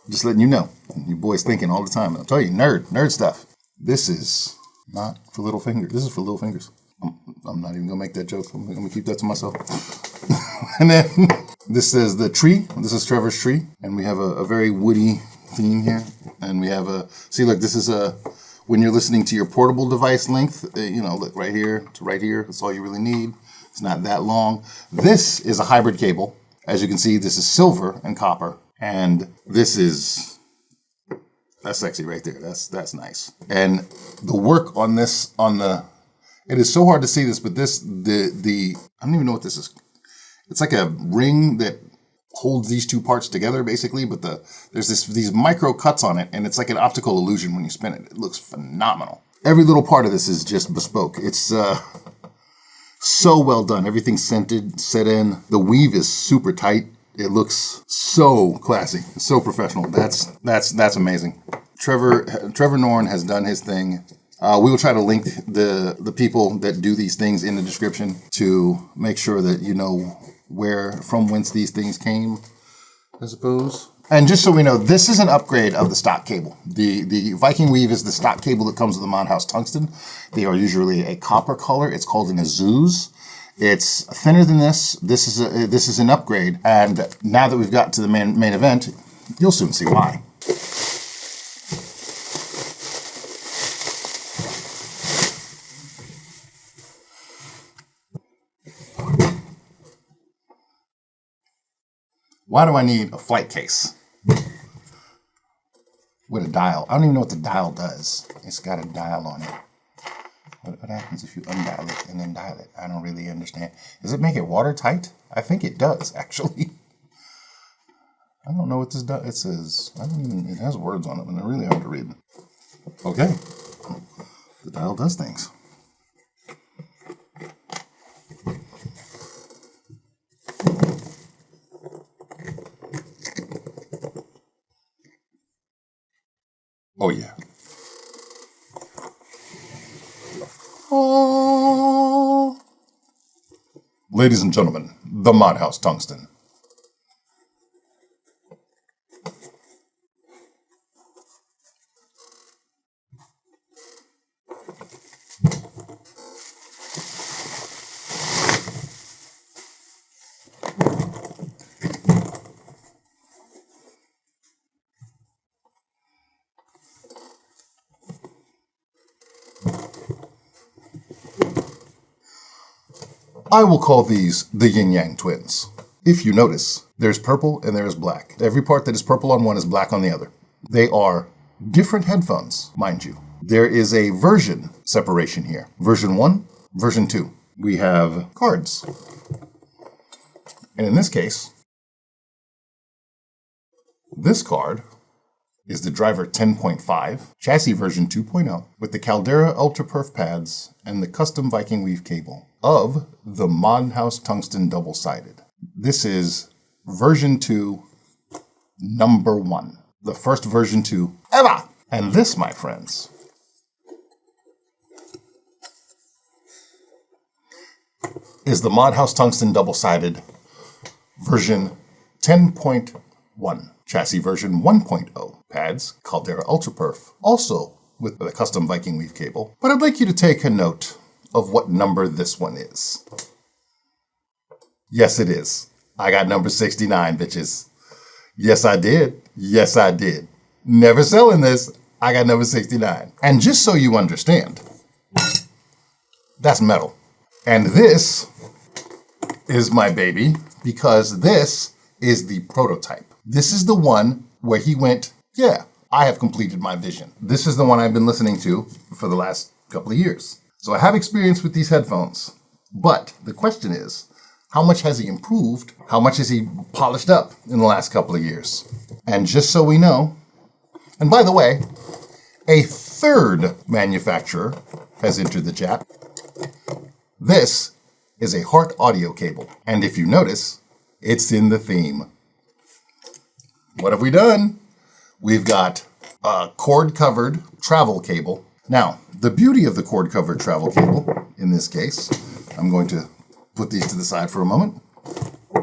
Speaker 1: just letting you know, your boy's thinking all the time. I'll tell you, nerd stuff. This is not for little fingers. This is for little fingers. I'm not even gonna make that joke. I'm gonna keep that to myself. And then this is the tree. This is Trevor's tree, and we have a very woody theme here. And we have see, look, this is when you're listening to your portable device length, look right here to right here. That's all you really need. It's not that long. This is a hybrid cable. As you can see, this is silver and copper. And this is, that's sexy right there. That's nice. And the work on this, it is so hard to see this, but I don't even know what this is. It's like a ring that holds these two parts together, basically, but there's these micro cuts on it, and it's like an optical illusion when you spin it. It looks phenomenal. Every little part of this is just bespoke. It's so well done. Everything's set in. The weave is super tight. It looks so classy, so professional. That's amazing. Trevor Norne has done his thing. We will try to link the people that do these things in the description to make sure that you know from whence these things came, I suppose. And just so we know, this is an upgrade of the stock cable. The Viking Weave is the stock cable that comes with the Modhouse Tungsten. They are usually a copper color. It's called an azuz. It's thinner than this. This is an upgrade. And now that we've got to the main event, you'll soon see why. Why do I need a flight case with a dial? I don't even know what the dial does. It's got a dial on it. What happens if you undial it and then dial it? I don't really understand. Does it make it watertight? I think it does, actually. I don't know what this does. It says, it has words on it, but they're really hard to read. Okay. The dial does things. Oh, yeah. Oh. Ladies and gentlemen, the Modhouse Tungsten. I will call these the yin-yang twins. If you notice, there's purple and there's black. Every part that is purple on one is black on the other. They are different headphones, mind you. There is a version separation here. Version 1, version 2. We have cards. And in this case, this card is the driver 10.5, chassis version 2.0, with the Caldera Ultra Perf pads and the custom Viking Weave cable of the Modhouse Tungsten double-sided. This is version 2, number 1. The first version 2 ever! And this, my friends, is the Modhouse Tungsten double-sided version 10.1, chassis version 1.0, pads Caldera Ultra Perf, also with the custom Viking Weave cable. But I'd like you to take a note of what number this one is. Yes, it is. I got number 69, bitches. Yes, I did. Yes, I did. Never selling this. I got number 69. And just so you understand, that's metal. And this is my baby because this is the prototype. This is the one where he went, yeah, I have completed my vision. This is the one I've been listening to for the last couple of years. So I have experience with these headphones, but the question is, how much has he improved? How much has he polished up in the last couple of years? And just so we know, and by the way, a third manufacturer has entered the chat. This is a Hart Audio Cable. And if you notice, it's in the theme. What have we done? We've got a cord-covered travel cable. Now, the beauty of the cord-covered travel cable, in this case, I'm going to put these to the side for a moment.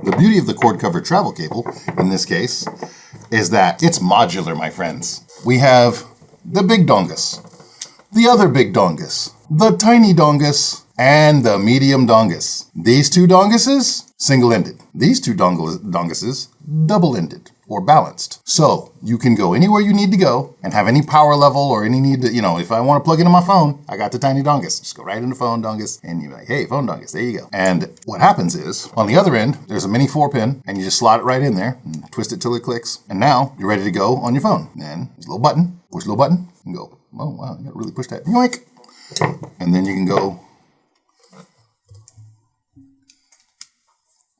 Speaker 1: The beauty of the cord-covered travel cable, in this case, is that it's modular, my friends. We have the big dongus, the other big dongus, the tiny dongus, and the medium dongus. These two donguses, single-ended. These two donguses, double-ended or balanced. So you can go anywhere you need to go and have any power level or any need to, if I want to plug into my phone, I got the tiny dongus. Just go right into phone dongus and you're like, hey, phone dongus, there you go. And what happens is, on the other end, there's a mini 4-pin and you just slot it right in there and twist it till it clicks. And now you're ready to go on your phone. Then there's a little button, push the little button and go, oh wow, you gotta really push that. Yoink! And then you can go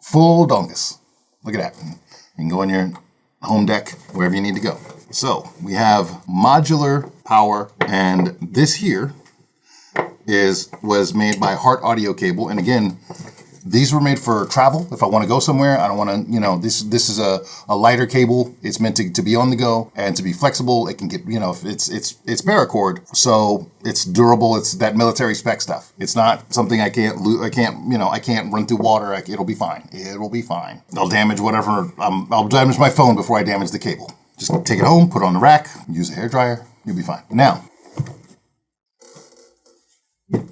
Speaker 1: full dongus. Look at that. You can go on your home deck, wherever you need to go. So we have modular power, and this here was made by Hart Audio Cable. And again, these were made for travel. If I want to go somewhere, I don't want to, this is a lighter cable. It's meant to be on the go and to be flexible. It can get, it's paracord, so it's durable. It's that military spec stuff. It's not something I can't run through water. It'll be fine. It'll be fine. I'll damage whatever. I'll damage my phone before I damage the cable. Just take it home, put it on the rack, use a hairdryer. You'll be fine. Now, look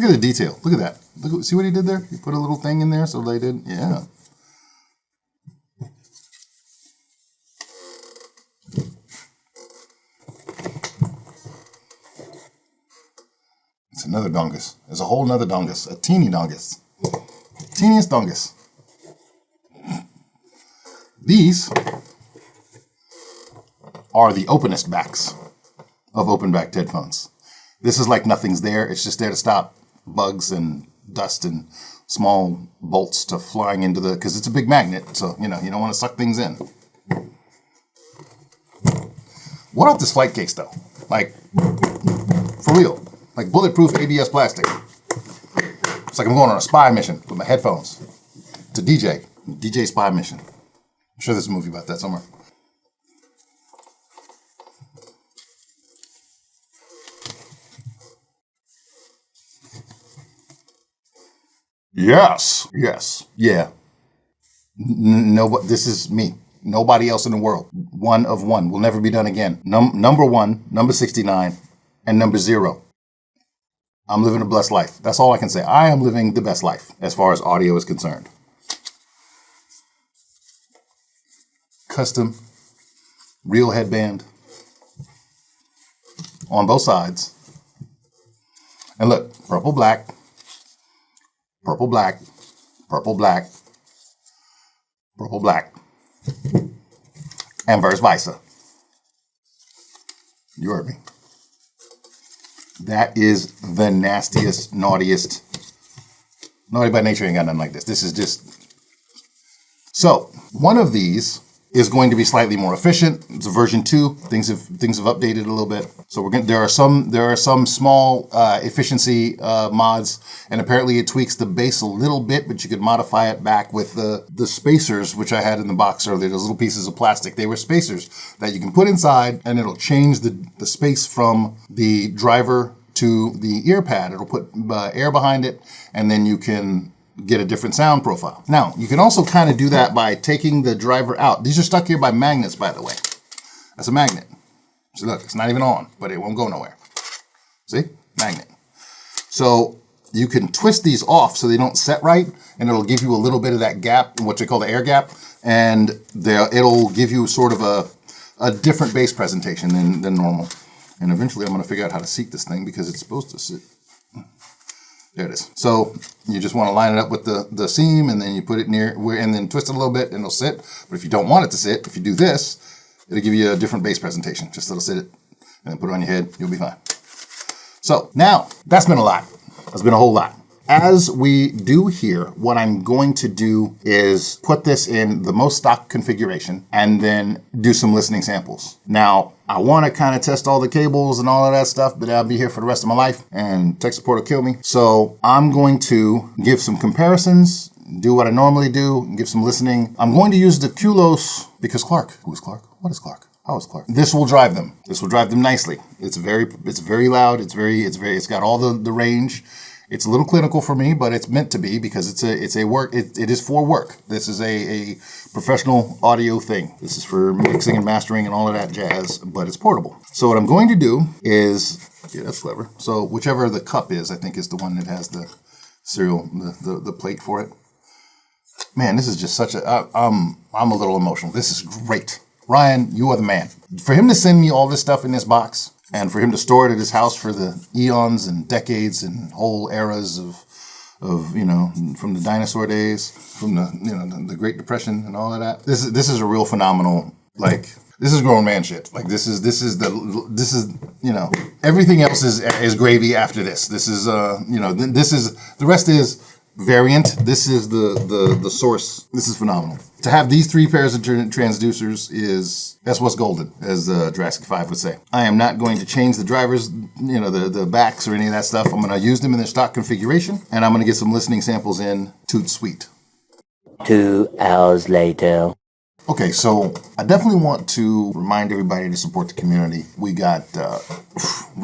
Speaker 1: at the detail. Look at that. See what he did there? He put a little thing in there so they did. Yeah. It's another dongus. There's a whole nother dongus. A teeny dongus. Teeniest dongus. These are the openest backs of open-backed headphones. This is like nothing's there. It's just there to stop bugs and dust and small bolts to flying into because it's a big magnet. So, you don't want to suck things in. What about this flight case though? Like, for real. Like bulletproof ABS plastic. It's like I'm going on a spy mission with my headphones. It's a DJ spy mission. I'm sure there's a movie about that somewhere. Yes. Yeah. This is me. Nobody else in the world. One of one. Will never be done again. Number 1, number 69, and number 0. I'm living a blessed life. That's all I can say. I am living the best life as far as audio is concerned. Custom, real headband on both sides. And look, purple, black, purple, black, purple, black, purple, black, and vice versa. You heard me. That is the nastiest, naughtiest. Naughty by nature ain't got nothing like this. This is just... So, one of these is going to be slightly more efficient. It's a version 2. Things have updated a little bit. So there are some small efficiency mods, and apparently it tweaks the bass a little bit, but you could modify it back with the spacers, which I had in the box earlier. Those little pieces of plastic. They were spacers that you can put inside, and it'll change the space from the driver to the ear pad. It'll put air behind it, and then you can get a different sound profile. Now, you can also kind of do that by taking the driver out. These are stuck here by magnets, by the way. That's a magnet. So look, it's not even on, but it won't go nowhere. See? Magnet. So you can twist these off so they don't set right, and it'll give you a little bit of that gap, what they call the air gap, and it'll give you sort of a different bass presentation than normal. And eventually I'm going to figure out how to seat this thing because it's supposed to sit. There it is. So you just want to line it up with the seam, and then you put it near and then twist it a little bit and it'll sit. But if you don't want it to sit, if you do this, it'll give you a different bass presentation. Just let it sit and then put it on your head. You'll be fine. So now that's been a lot. That's been a whole lot. As we do here, what I'm going to do is put this in the most stock configuration and then do some listening samples. Now, I want to kind of test all the cables and all of that stuff, but I'll be here for the rest of my life and tech support will kill me. So I'm going to give some comparisons, do what I normally do, and give some listening. I'm going to use the Quloos because Clark. Who is Clark? What is Clark? How is Clark? This will drive them. This will drive them nicely. It's very loud. It's got all the range. It's a little clinical for me, but it's meant to be because it is for work. This is a professional audio thing. This is for mixing and mastering and all of that jazz, but it's portable. So what I'm going to do is, yeah, that's clever. So whichever the cup is, I think is the one that has the cereal, the plate for it. Man, this is just such a, I'm a little emotional. This is great. Ryan, you are the man. For him to send me all this stuff in this box, and for him to store it at his house for the eons and decades and whole eras of from the dinosaur days, from the Great Depression and all of that. This is a real phenomenal, like, this is grown man shit. Like this is everything else is gravy after this. This is the rest is variant. This is the source. This is phenomenal. To have these 3 pairs of transducers that's what's golden, as Jurassic 5 would say. I am not going to change the drivers, the backs or any of that stuff. I'm going to use them in their stock configuration, and I'm going to get some listening samples in Toot Sweet.
Speaker 3: 2 hours later.
Speaker 1: Okay, so I definitely want to remind everybody to support the community. We got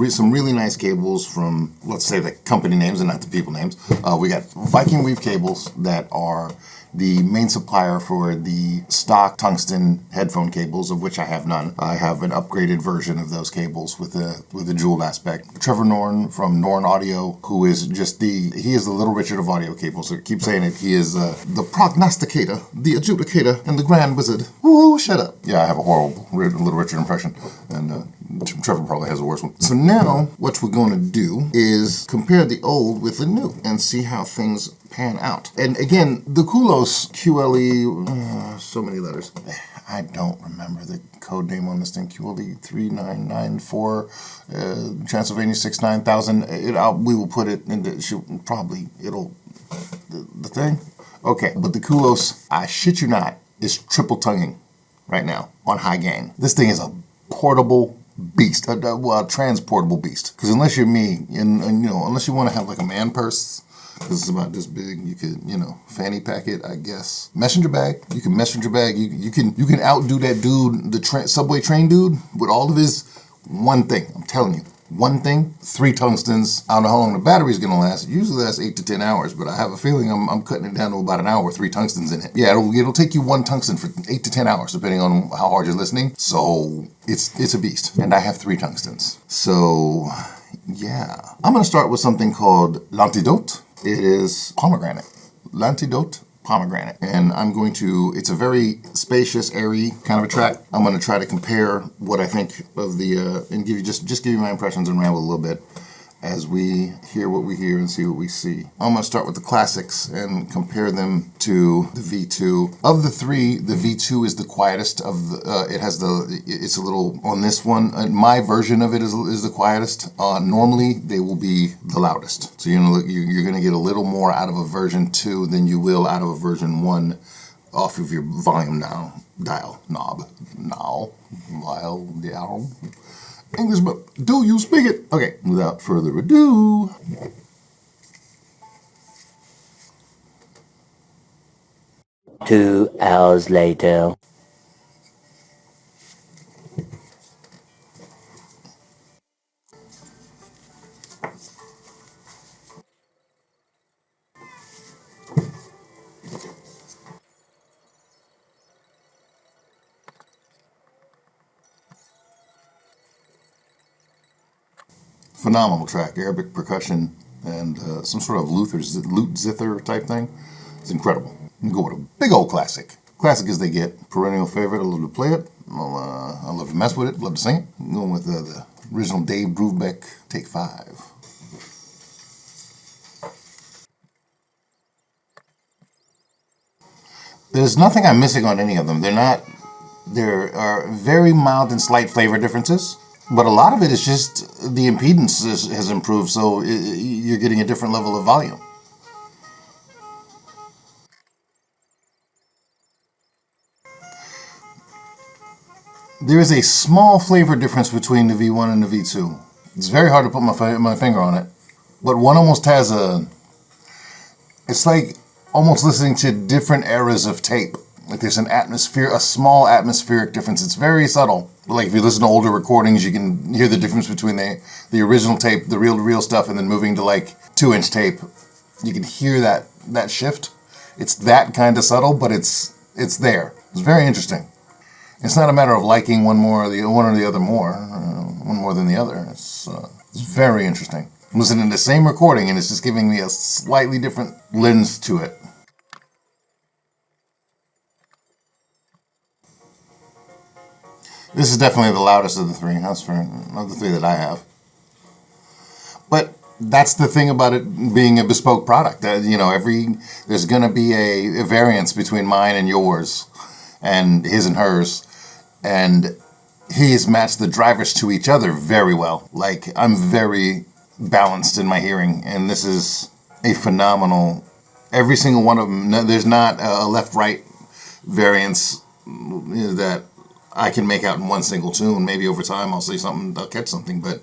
Speaker 1: some really nice cables from, let's say, the company names and not the people names. We got Viking Weave Cables that are the main supplier for the stock tungsten headphone cables, of which I have none. I have an upgraded version of those cables with a jeweled aspect. Trevor of Norne from Norne Audio, who is he is the Little Richard of audio cables. I keep saying it. He is the prognosticator, the adjudicator, and the grand wizard. Ooh, shut up. Yeah, I have a horrible Little Richard impression, and Trevor probably has a worse one. So now what we're going to do is compare the old with the new and see how things pan out. And again, the Quloos QLE, so many letters. I don't remember the code name on this thing. QLE39094, Transylvania 69000. We will put it into the thing. Okay, but the Quloos, I shit you not, is triple tonguing right now on high gain. This thing is a portable beast, a transportable beast. Because unless you're me, and unless you want to have like a man purse, this is about this big, you could, fanny pack it, I guess. Messenger bag, you can messenger bag, you can outdo that dude, the subway train dude, with all of his one thing. I'm telling you, one thing, 3 tungstens. I don't know how long the battery's gonna last. It usually lasts 8 to 10 hours, but I have a feeling I'm cutting it down to about an hour with 3 tungstens in it. Yeah, it'll take you 1 tungsten for 8 to 10 hours, depending on how hard you're listening. So it's a beast, and I have 3 tungstens. So yeah, I'm gonna start with something called L'Antidote. It is pomegranate. L'Antidote pomegranate. And it's a very spacious, airy kind of a track. I'm going to try to compare what I think of and give you my impressions and ramble a little bit as we hear what we hear and see what we see. I'm going to start with the classics and compare them to the V2. Of the 3, the V2 is the quietest of the, it's a little, on this one, my version of it is the quietest. Normally, they will be the loudest. So you're going to get a little more out of a version 2 than you will out of a version 1 off of your volume dial knob. English, but do you speak it? Okay, without further ado.
Speaker 3: Two hours later.
Speaker 1: Phenomenal track, Arabic percussion and some sort of lute zither type thing. It's incredible. You go with a big old classic. Classic as they get. Perennial favorite. I love to play it. I love to mess with it. Love to sing it. I'm going with the original Dave Brubeck Take 5. There's nothing I'm missing on any of them. There are very mild and slight flavor differences. But a lot of it is just the impedance has improved, so you're getting a different level of volume. There is a small flavor difference between the V1 and the V2. It's very hard to put my finger on it, but one almost has it's like almost listening to different eras of tape. Like there's a small atmospheric difference. It's very subtle. Like if you listen to older recordings, you can hear the difference between the original tape, the reel-to-reel stuff, and then moving to like 2-inch tape. You can hear that shift. It's that kind of subtle, but it's there. It's very interesting. It's not a matter of liking one or the other more, one more than the other. It's very interesting. I'm listening to the same recording, and it's just giving me a slightly different lens to it. This is definitely the loudest of the three. That's for of the three that I have. But that's the thing about it being a bespoke product. There's going to be a variance between mine and yours, and his and hers, and he has matched the drivers to each other very well. Like I'm very balanced in my hearing, and this is a phenomenal. Every single one of them. There's not a left-right variance that I can make out in one single tune. Maybe over time I'll see something, I'll catch something, but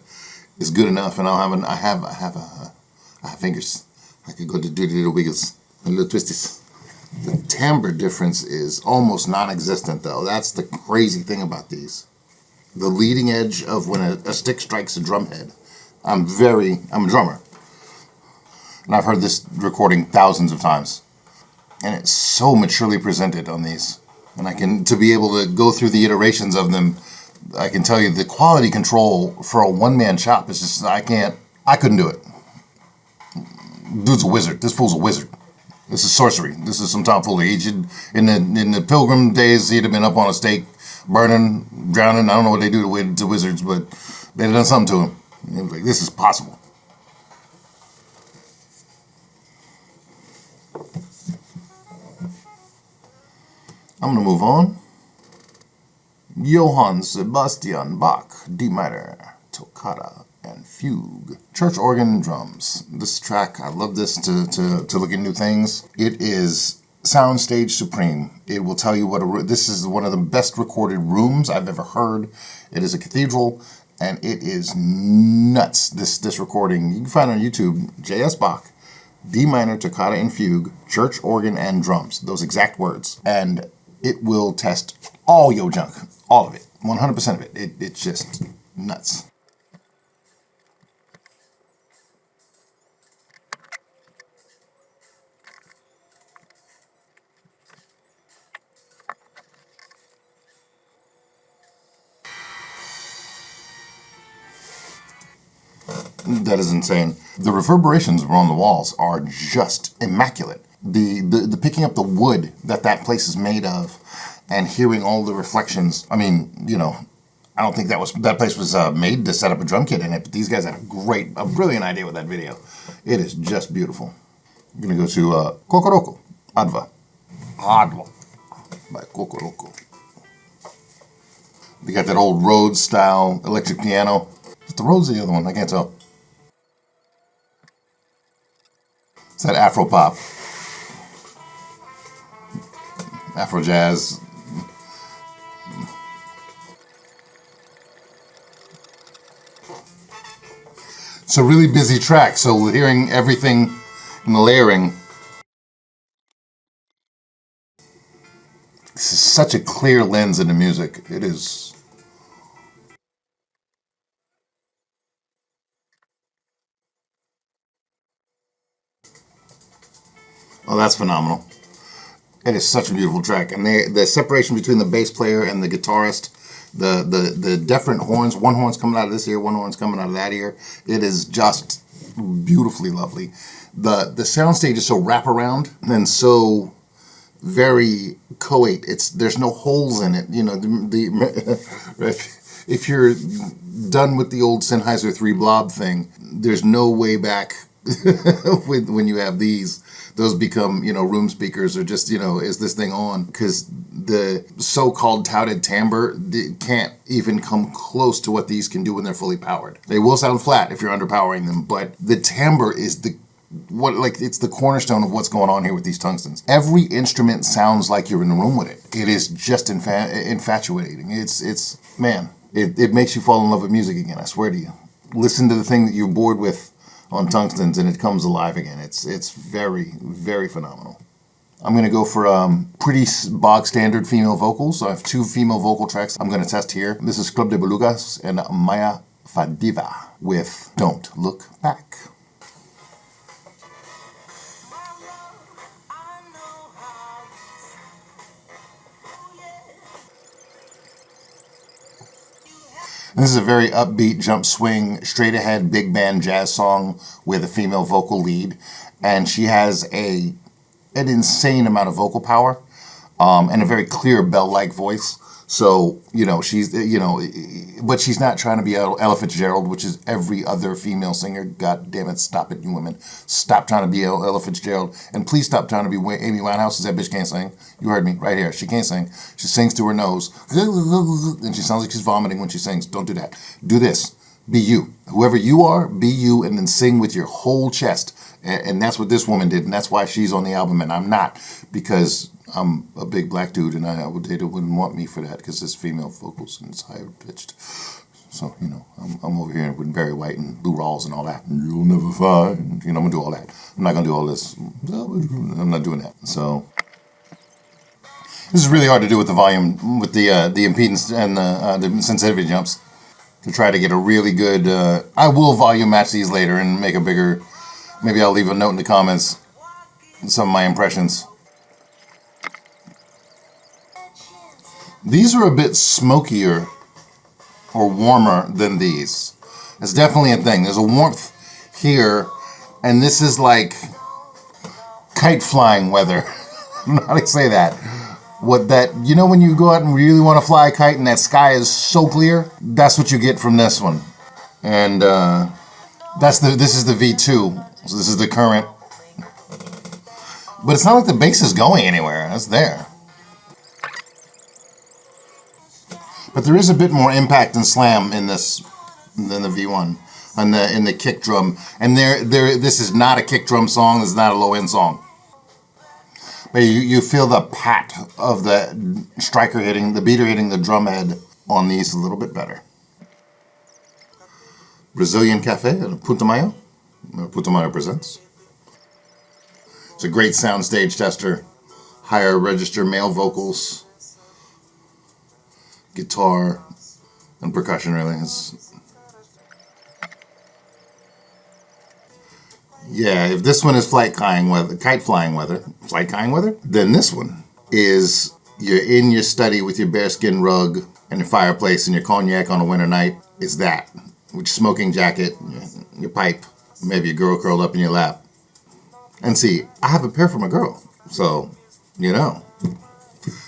Speaker 1: it's good enough. And I have fingers. I could go to do the little wiggles, the little twisties. The timbre difference is almost non-existent, though. That's the crazy thing about these. The leading edge of when a stick strikes a drum head. I'm a drummer, and I've heard this recording thousands of times, and it's so maturely presented on these. And to be able to go through the iterations of them, I can tell you the quality control for a one-man shop is just, I couldn't do it. Dude's a wizard. This fool's a wizard. This is sorcery. This is some tomfoolery. In the Pilgrim days, he'd have been up on a stake, burning, drowning. I don't know what they do to wizards, but they'd done something to him. He was like, this is possible. I'm going to move on. Johann Sebastian Bach, D minor, toccata, and fugue. Church organ and drums. This track, I love this to look at new things. It is soundstage supreme. It will tell you this is one of the best recorded rooms I've ever heard. It is a cathedral, and it is nuts. This recording, you can find it on YouTube, J.S. Bach, D minor, toccata, and fugue, church organ and drums. Those exact words. And it will test all your junk. All of it. 100% of it. It's just nuts. That is insane. The reverberations around the walls are just immaculate. The picking up the wood that place is made of and hearing all the reflections. I mean, I don't think that place was made to set up a drum kit in it, but these guys had a brilliant idea with that video. It is just beautiful. I'm going to go to Kokoroko, Adva by Kokoroko. They got that old Rhodes style electric piano. Is it the Rhodes or the other one? I can't tell. It's that Afro pop. Afro jazz. It's a really busy track, so hearing everything in the layering. This is such a clear lens into music. It is. Oh, that's phenomenal. It is such a beautiful track. And the separation between the bass player and the guitarist, the different horns, one horn's coming out of this ear, one horn's coming out of that ear. It is just beautifully lovely. The soundstage is so wraparound and so very coate. There's no holes in it. You know, if you're done with the old Sennheiser 3 Blob thing, there's no way back when you have these. Those become, you know, room speakers or just, you know, is this thing on? Because the so-called touted timbre can't even come close to what these can do when they're fully powered. They will sound flat if you're underpowering them, but the timbre is it's the cornerstone of what's going on here with these tungstens. Every instrument sounds like you're in the room with it. It is just infatuating. It makes you fall in love with music again, I swear to you. Listen to the thing that you're bored with on tungstens and it comes alive again. It's very, very phenomenal. I'm going to go for pretty bog standard female vocals. So I have 2 female vocal tracks I'm going to test here. This is Club de Belugas and Maya Fadiva with Don't Look Back. This is a very upbeat, jump swing, straight ahead, big band jazz song with a female vocal lead. And she has an insane amount of vocal power and a very clear bell-like voice. So, you know, but she's not trying to be Ella Fitzgerald, which is every other female singer. God damn it, stop it, you women. Stop trying to be Ella Fitzgerald. And please stop trying to be Amy Winehouse, because that bitch can't sing. You heard me right here. She can't sing. She sings to her nose. And she sounds like she's vomiting when she sings. Don't do that. Do this. Be you. Whoever you are, be you, and then sing with your whole chest. And that's what this woman did, and that's why she's on the album, and I'm not, because I'm a big black dude, and they wouldn't want me for that, because it's female vocals, and it's higher pitched. So, you know, I'm over here with Barry White and Lou Rawls and all that. You'll never find, you know, I'm going to do all that. I'm not going to do all this. I'm not doing that. So, this is really hard to do with the volume, with the impedance and the sensitivity jumps, to try to get a really good, I will volume match these later and make a bigger. Maybe I'll leave a note in the comments, some of my impressions. These are a bit smokier or warmer than these. It's definitely a thing. There's a warmth here, and this is like kite flying weather. I don't know how to say that. You know when you go out and really want to fly a kite and that sky is so clear? That's what you get from this one. And this is the V2. So this is the current. But it's not like the bass is going anywhere. It's there. But there is a bit more impact and slam in this than the V1 in the kick drum. And this is not a kick drum song. This is not a low end song. But you feel the pat of the striker hitting, the beater hitting the drum head on these a little bit better. Brazilian Cafe at Putumayo. Putumayo presents. It's a great soundstage tester. Higher register male vocals, guitar, and percussion really. If this one is kite flying weather, then this one is you're in your study with your bearskin rug and your fireplace and your cognac on a winter night. It's that. With your smoking jacket, your pipe, maybe a girl curled up in your lap. And see, I have a pair for my girl. So, you know,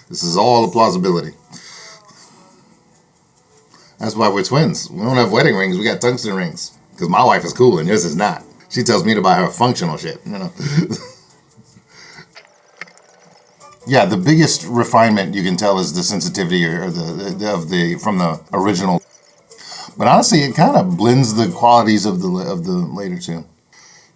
Speaker 1: this is all a plausibility. That's why we're twins. We don't have wedding rings, we got tungsten rings. Because my wife is cool and yours is not. She tells me to buy her functional shit, you know. Yeah, the biggest refinement you can tell is the sensitivity from the original. But honestly, it kind of blends the qualities of the later two.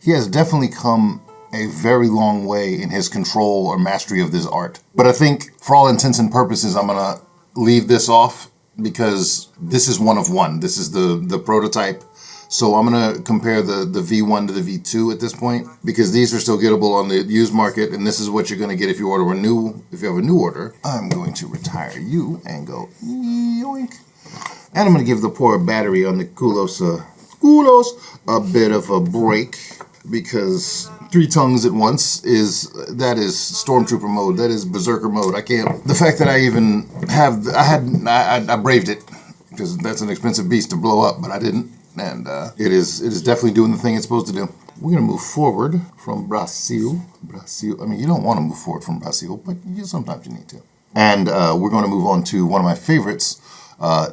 Speaker 1: He has definitely come a very long way in his control or mastery of this art. But I think for all intents and purposes, I'm gonna leave this off because this is one of one. This is the prototype. So I'm gonna compare the V1 to the V2 at this point because these are still gettable on the used market, and this is what you're gonna get if you have a new order. I'm going to retire you and go yoink. And I'm gonna give the poor battery on the Quloos a bit of a break because 3 tongues at once is Stormtrooper mode. That is Berserker mode. I can't. The fact that I even have, I braved it because that's an expensive beast to blow up, but I didn't. And it is definitely doing the thing it's supposed to do. We're gonna move forward from Brazil. I mean, you don't want to move forward from Brazil, but sometimes you need to. And we're going to move on to one of my favorites,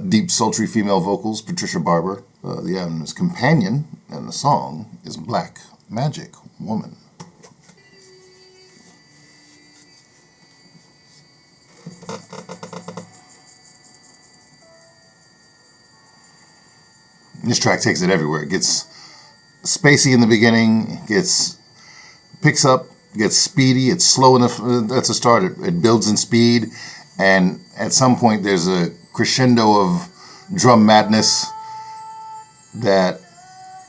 Speaker 1: deep, sultry female vocals, Patricia Barber. The album is Companion, and the song is Black Magic Woman. This track takes it everywhere. It gets spacey in the beginning, picks up, gets speedy, it's slow enough, that's a start, it builds in speed, and at some point there's a crescendo of drum madness that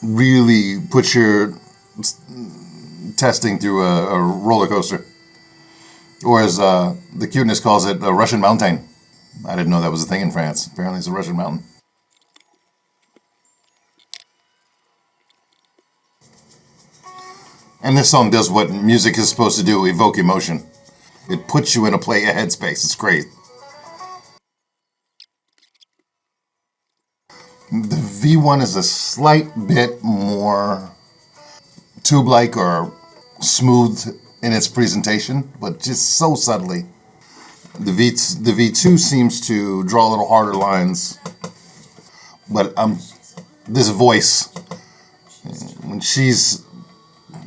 Speaker 1: really puts your testing through a roller coaster. Or as the cuteness calls it, a Russian mountain. I didn't know that was a thing in France. Apparently it's a Russian mountain. And this song does what music is supposed to do, evoke emotion. It puts you in a headspace. It's great. The V1 is a slight bit more tube-like or smooth in its presentation, but just so subtly. The V2 seems to draw a little harder lines, but this voice, when she's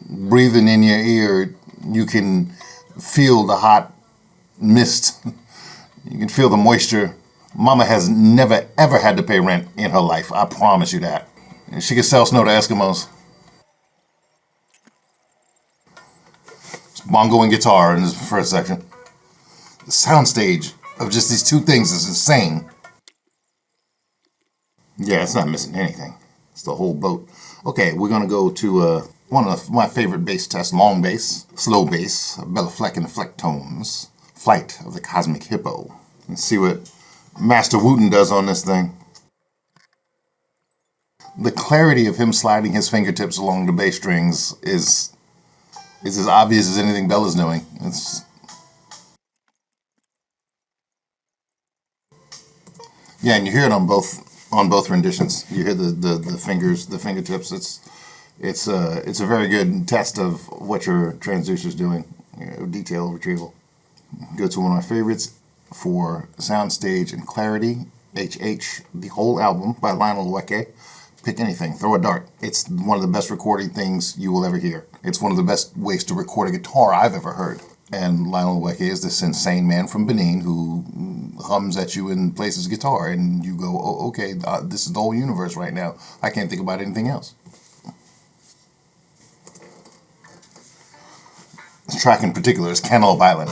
Speaker 1: breathing in your ear, you can feel the hot mist. You can feel the moisture. Mama has never ever had to pay rent in her life. I promise you that. And she can sell snow to Eskimos. It's bongo and guitar in this first section. The soundstage of just these two things is insane. Yeah, it's not missing anything. It's the whole boat. Okay, we're gonna go to one of my favorite bass tests, long bass, slow bass, Bella Fleck and the Fleck tones, Flight of the Cosmic Hippo. Let's see what Master Wooten does on this thing. The clarity of him sliding his fingertips along the bass strings is as obvious as anything Bella's doing. Yeah, and you hear it on both renditions. You hear the fingertips. It's a very good test of what your transducer's doing. Detail retrieval. Go to one of my favorites for soundstage and clarity. HH, the whole album by Lionel Weke. Pick anything, throw a dart. It's one of the best recording things you will ever hear. It's one of the best ways to record a guitar I've ever heard. And Lionel Weke is this insane man from Benin who hums at you and plays his guitar, and you go, oh, okay, this is the whole universe right now. I can't think about anything else. This track in particular is Cantaloupe Island.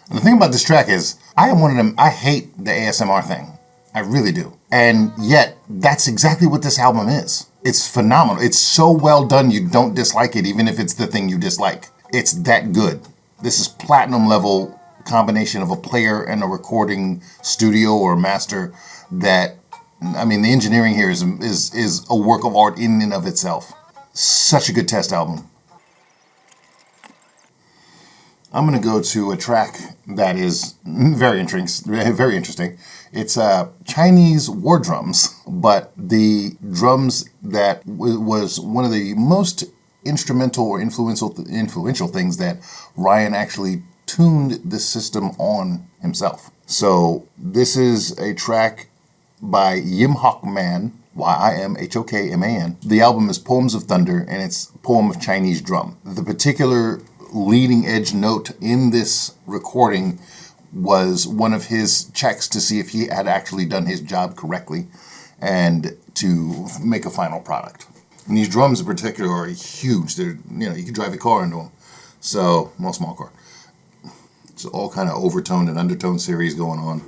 Speaker 1: And the thing about this track is, I am one of them, I hate the ASMR thing. I really do. And yet, that's exactly what this album is. It's phenomenal. It's so well done you don't dislike it, even if it's the thing you dislike. It's that good. This is platinum level combination of a player and a recording studio or master that, I mean, the engineering here is a work of art in and of itself. Such a good test album. I'm going to go to a track that is very interesting. It's Chinese war drums, but the drums that was one of the most instrumental or influential things that Ryan actually tuned this system on himself. So this is a track by Yim Hok Man, Yimhokman. The album is Poems of Thunder, and it's Poem of Chinese Drum. The particular leading edge note in this recording was one of his checks to see if he had actually done his job correctly. and to make a final product. And these drums in particular are huge. They're, you can drive a car into them. So, well, small car. It's all kind of overtone and undertone series going on.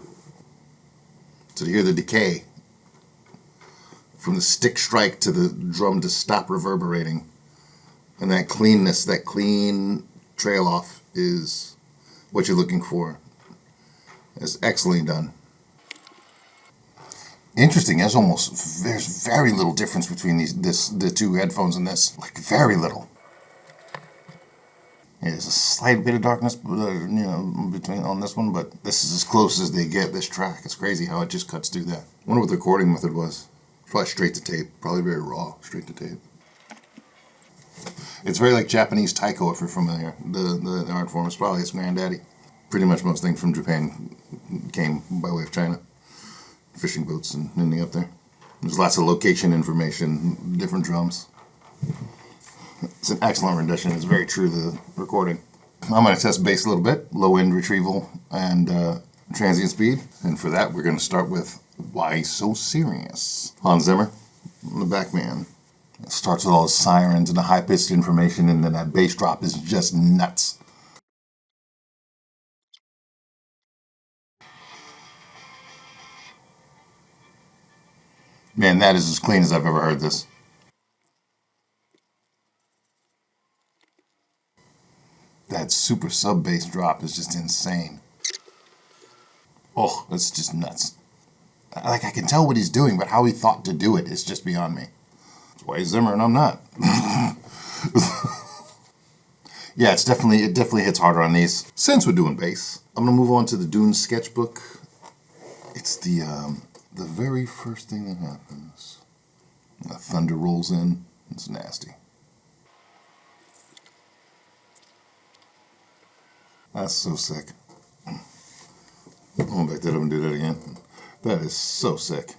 Speaker 1: So to hear the decay from the stick strike to the drum to stop reverberating, and that cleanness, that clean trail off is what you're looking for. It's excellently done. Interesting, there's very little difference between the two headphones and this. Like, very little. Yeah, there's a slight bit of darkness, between on this one, but this is as close as they get, this track. It's crazy how it just cuts through that. I wonder what the recording method was. Probably straight to tape. Probably very raw, straight to tape. It's very like Japanese taiko, if you're familiar. The art form is probably its granddaddy. Pretty much most things from Japan came by way of China. Fishing boats and ending up there. There's lots of location information, different drums. It's an excellent rendition. It's very true to the recording. I'm going to test bass a little bit, low end retrieval and transient speed. And for that, we're going to start with Why So Serious? Hans Zimmer, the back man. It starts with all the sirens and the high pitched information, and then that bass drop is just nuts. Man, that is as clean as I've ever heard this. That super sub bass drop is just insane. Oh, that's just nuts. Like, I can tell what he's doing, but how he thought to do it is just beyond me. That's why he's Zimmer and I'm not. Yeah, it definitely hits harder on these. Since we're doing bass, I'm gonna move on to the Dune sketchbook. It's the very first thing that happens. The thunder rolls in. It's nasty. That's so sick. I'm gonna back that up and do that again. That is so sick.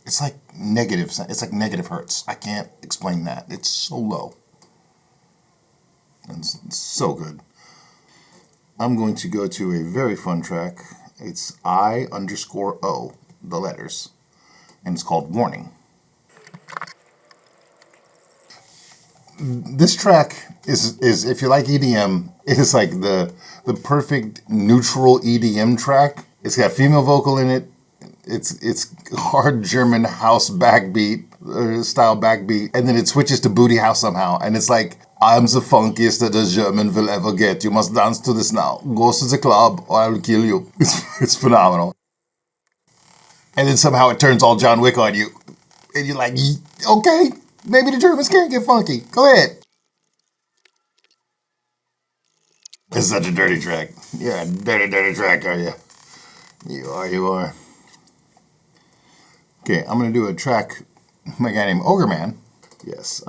Speaker 1: It's like negative. It's like negative hertz. I can't explain that. It's so low. It's so good. I'm going to go to a very fun track. It's I_O, the letters, and it's called Warning. This track is if you like EDM, it is like the perfect neutral EDM track. It's got female vocal in it. It's hard German house backbeat style backbeat, and then it switches to booty house somehow, and it's like, I'm the funkiest that a German will ever get. You must dance to this now. Go to the club or I will kill you. It's phenomenal. And then somehow it turns all John Wick on you, and you're like, okay, maybe the Germans can't get funky. Go ahead. It's such a dirty track. Yeah, dirty track, are you? You are. Okay, I'm going to do a track by a guy named Ogre Man. Yes,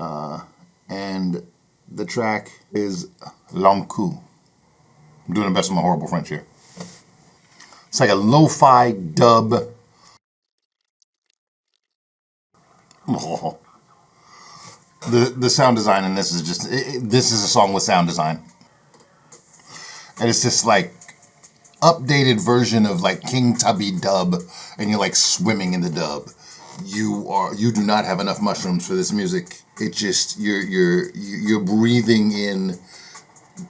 Speaker 1: and the track is Long Coup. I'm doing the best of my horrible French here. It's like a lo-fi dub. Oh. The sound design in this is just, this is a song with sound design. And it's this like updated version of like King Tubby dub, and you're like swimming in the dub. You do not have enough mushrooms for this music. It just, you're breathing in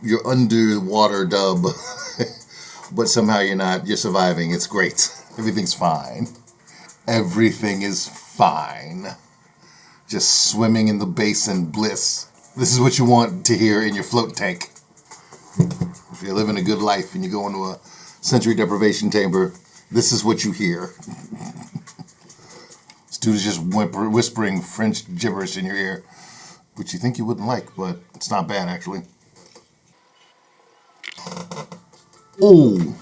Speaker 1: your underwater dub, but somehow you're not. You're surviving. It's great. Everything's fine. Everything is fine. Just swimming in the basin bliss. This is what you want to hear in your float tank. If you're living a good life and you go into a sensory deprivation chamber, this is what you hear. This dude is just whispering French gibberish in your ear, which you think you wouldn't like, but it's not bad actually. Oh,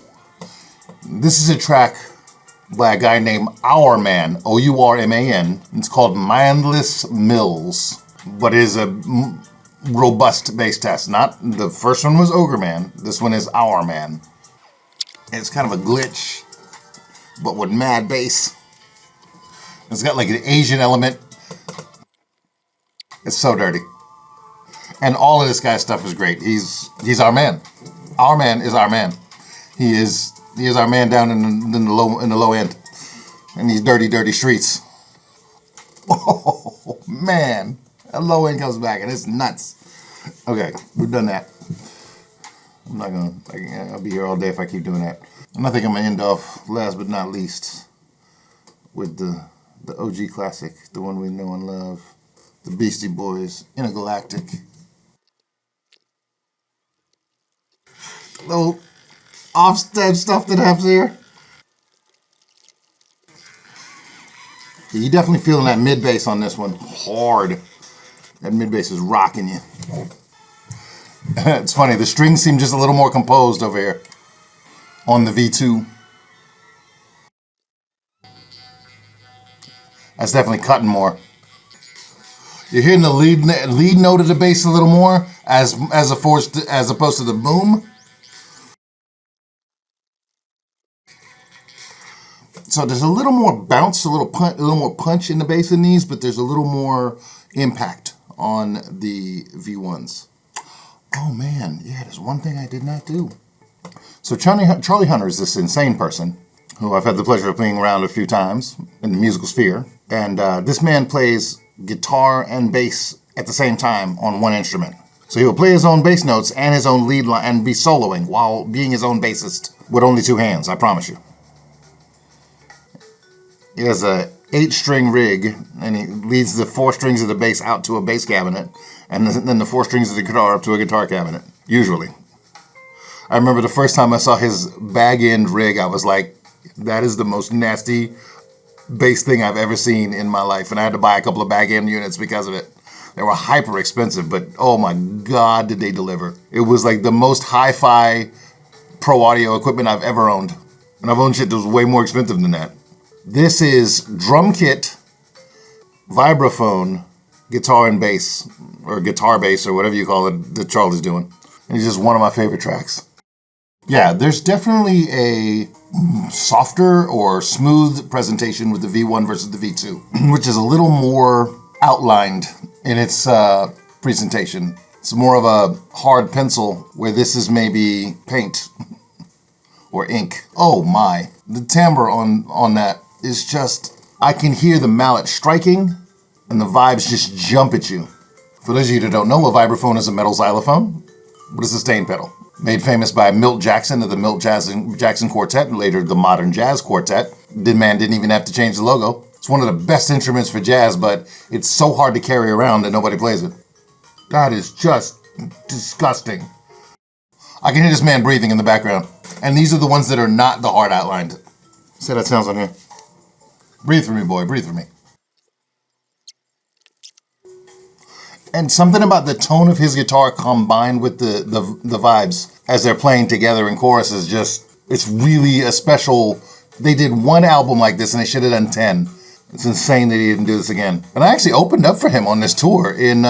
Speaker 1: this is a track by a guy named Our Man, O-U-R-M-A-N. It's called Mindless Mills, but it is a robust bass test. Not the first one was Ogre Man. This one is Our Man. And it's kind of a glitch, but with mad bass. It's got like an Asian element. It's so dirty. And all of this guy's stuff is great. He's our man. Our man is our man. He is He is our man down in the low end, in these dirty streets. Oh man, that low end comes back and it's nuts. Okay, we've done that. I'm not gonna. I'll be here all day if I keep doing that. And I think I'm gonna end off last but not least with the OG classic, the one we know and love, the Beastie Boys, Intergalactic. Little offset stuff that happens here. You're definitely feeling that mid bass on this one hard. That mid bass is rocking you. It's funny, the strings seem just a little more composed over here on the V2. That's definitely cutting more. You're hearing the lead note of the bass a little more as opposed to the boom. So there's a little more bounce, a little more punch in the bass in these, but there's a little more impact on the V1s. Oh man, yeah, there's one thing I did not do. So Charlie Hunter is this insane person who I've had the pleasure of playing around a few times in the musical sphere. And this man plays guitar and bass at the same time on one instrument. So he'll play his own bass notes and his own lead line and be soloing while being his own bassist with only two hands, I promise you. He has a 8-string rig, and he leads the 4 strings of the bass out to a bass cabinet, and then the 4 strings of the guitar up to a guitar cabinet, usually. I remember the first time I saw his bag end rig, I was like, that is the most nasty bass thing I've ever seen in my life, and I had to buy a couple of bag end units because of it. They were hyper expensive, but oh my God, did they deliver. It was like the most hi-fi pro audio equipment I've ever owned, and I've owned shit that was way more expensive than that. This is drum kit, vibraphone, guitar and bass, or guitar bass, or whatever you call it, that Charlie's doing. And it's just one of my favorite tracks. Yeah, there's definitely a softer or smooth presentation with the V1 versus the V2, which is a little more outlined in its presentation. It's more of a hard pencil, where this is maybe paint or ink. Oh my. The timbre on that is just, I can hear the mallet striking and the vibes just jump at you. For those of you that don't know, a vibraphone is a metal xylophone with a sustain pedal. Made famous by Milt Jackson of the Milt Jackson Quartet and later the Modern Jazz Quartet. The man didn't even have to change the logo. It's one of the best instruments for jazz, but it's so hard to carry around that nobody plays it. That is just disgusting. I can hear this man breathing in the background. And these are the ones that are not the hard outlined. See how that sounds on here? Breathe for me, boy. Breathe for me. And something about the tone of his guitar combined with the vibes as they're playing together in chorus is just, it's really a special. They did one album like this and they should have done 10. It's insane that he didn't do this again. And I actually opened up for him on this tour in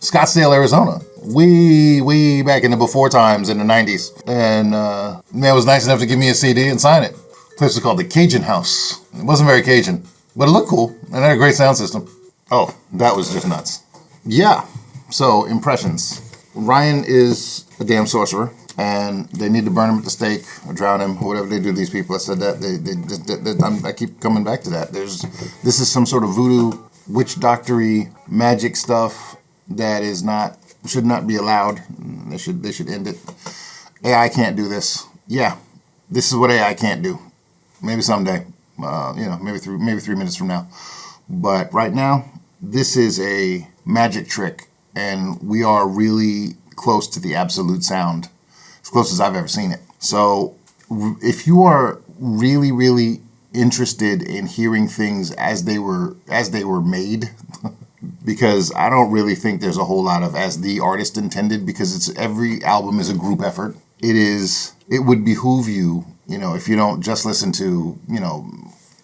Speaker 1: Scottsdale, Arizona. Way back in the before times in the 90s. And man was nice enough to give me a CD and sign it. The place was called the Cajun House. It wasn't very Cajun, but it looked cool and had a great sound system. Oh, that was just nuts. Yeah, so impressions. Ryan is a damn sorcerer, and they need to burn him at the stake or drown him, or whatever they do to these people. I said that. I keep coming back to that. This is some sort of voodoo, witch doctory, magic stuff that should not be allowed. They should end it. AI can't do this. Yeah, this is what AI can't do. Maybe someday. Maybe 3 minutes from now. But right now, this is a magic trick, and we are really close to the absolute sound, as close as I've ever seen it. So if you are really, really interested in hearing things as they were made, because I don't really think there's a whole lot of as the artist intended, because every album is a group effort. It would behoove you, if you don't just listen to,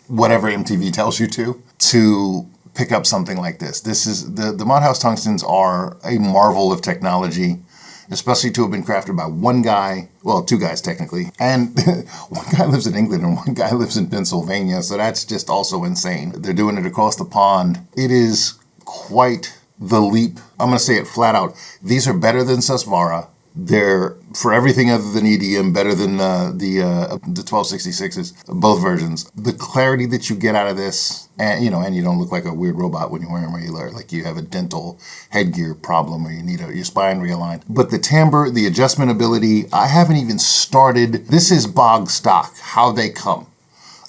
Speaker 1: whatever MTV tells you to pick up something like this. This is the Modhouse Tungstens are a marvel of technology, especially to have been crafted by one guy, well, 2 guys technically, and one guy lives in England and one guy lives in Pennsylvania, so that's just also insane. They're doing it across the pond. It is quite the leap. I'm going to say it flat out. These are better than Susvara. They're, for everything other than EDM, better than the 1266s, both versions. The clarity that you get out of this, and you don't look like a weird robot when you're wearing regular, like you have a dental headgear problem or you need your spine realigned. But the timbre, the adjustment ability, I haven't even started. This is bog stock, how they come.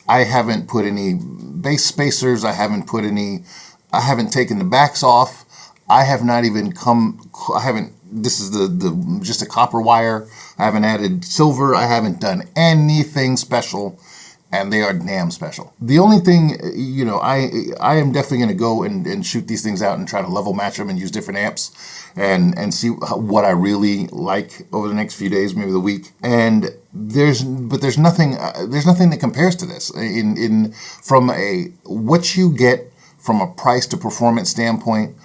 Speaker 1: I haven't put any bass spacers. I haven't taken the backs off. I have not even this is just a copper wire. I haven't added silver. I haven't done anything special, and they are damn special. The only thing, I am definitely going to go and shoot these things out and try to level match them and use different amps and see what I really like over the next few days, maybe the week. And there's nothing that compares to this from what you get from a price to performance standpoint.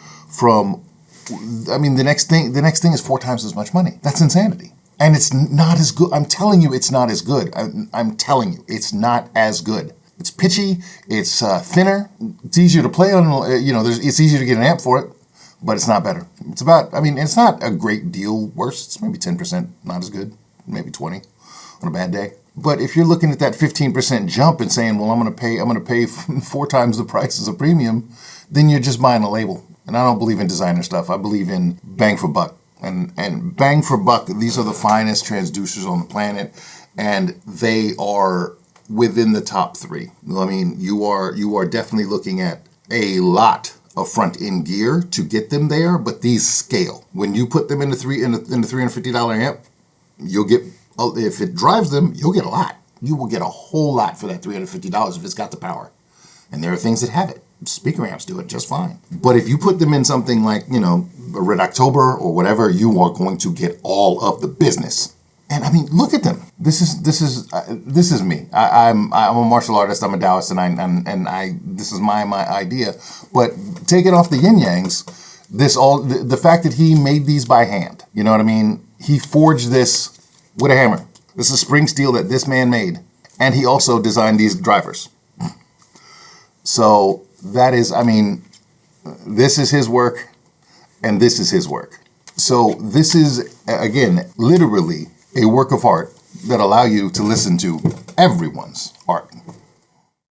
Speaker 1: The next thing is 4 times as much money. That's insanity. And it's not as good. I'm telling you, it's not as good. I'm telling you, it's not as good. It's pitchy. It's thinner. It's easier to play on. It's easier to get an amp for it, but it's not better. It's not a great deal worse. It's maybe 10% not as good, maybe 20 on a bad day. But if you're looking at that 15% jump and saying, well, I'm going to pay 4 times the price as a premium, then you're just buying a label. And I don't believe in designer stuff. I believe in bang for buck. And bang for buck, these are the finest transducers on the planet, and they are within the top 3. I mean, you are definitely looking at a lot of front end gear to get them there, but these scale. When you put them in the $350 amp, you'll get, if it drives them, you'll get a lot. You will get a whole lot for that $350 if it's got the power. And there are things that have it. Speaker amps do it just fine. But if you put them in something like, a Red October or whatever, you are going to get all of the business. And I mean, look at them. This is me. I'm a martial artist. I'm a Taoist, and this is my idea. But take it off the yin yangs. The fact that he made these by hand. You know what I mean? He forged this with a hammer. This is spring steel that this man made, and he also designed these drivers. So that is, this is his work, and this is his work. So this is, again, literally a work of art that allow you to listen to everyone's art.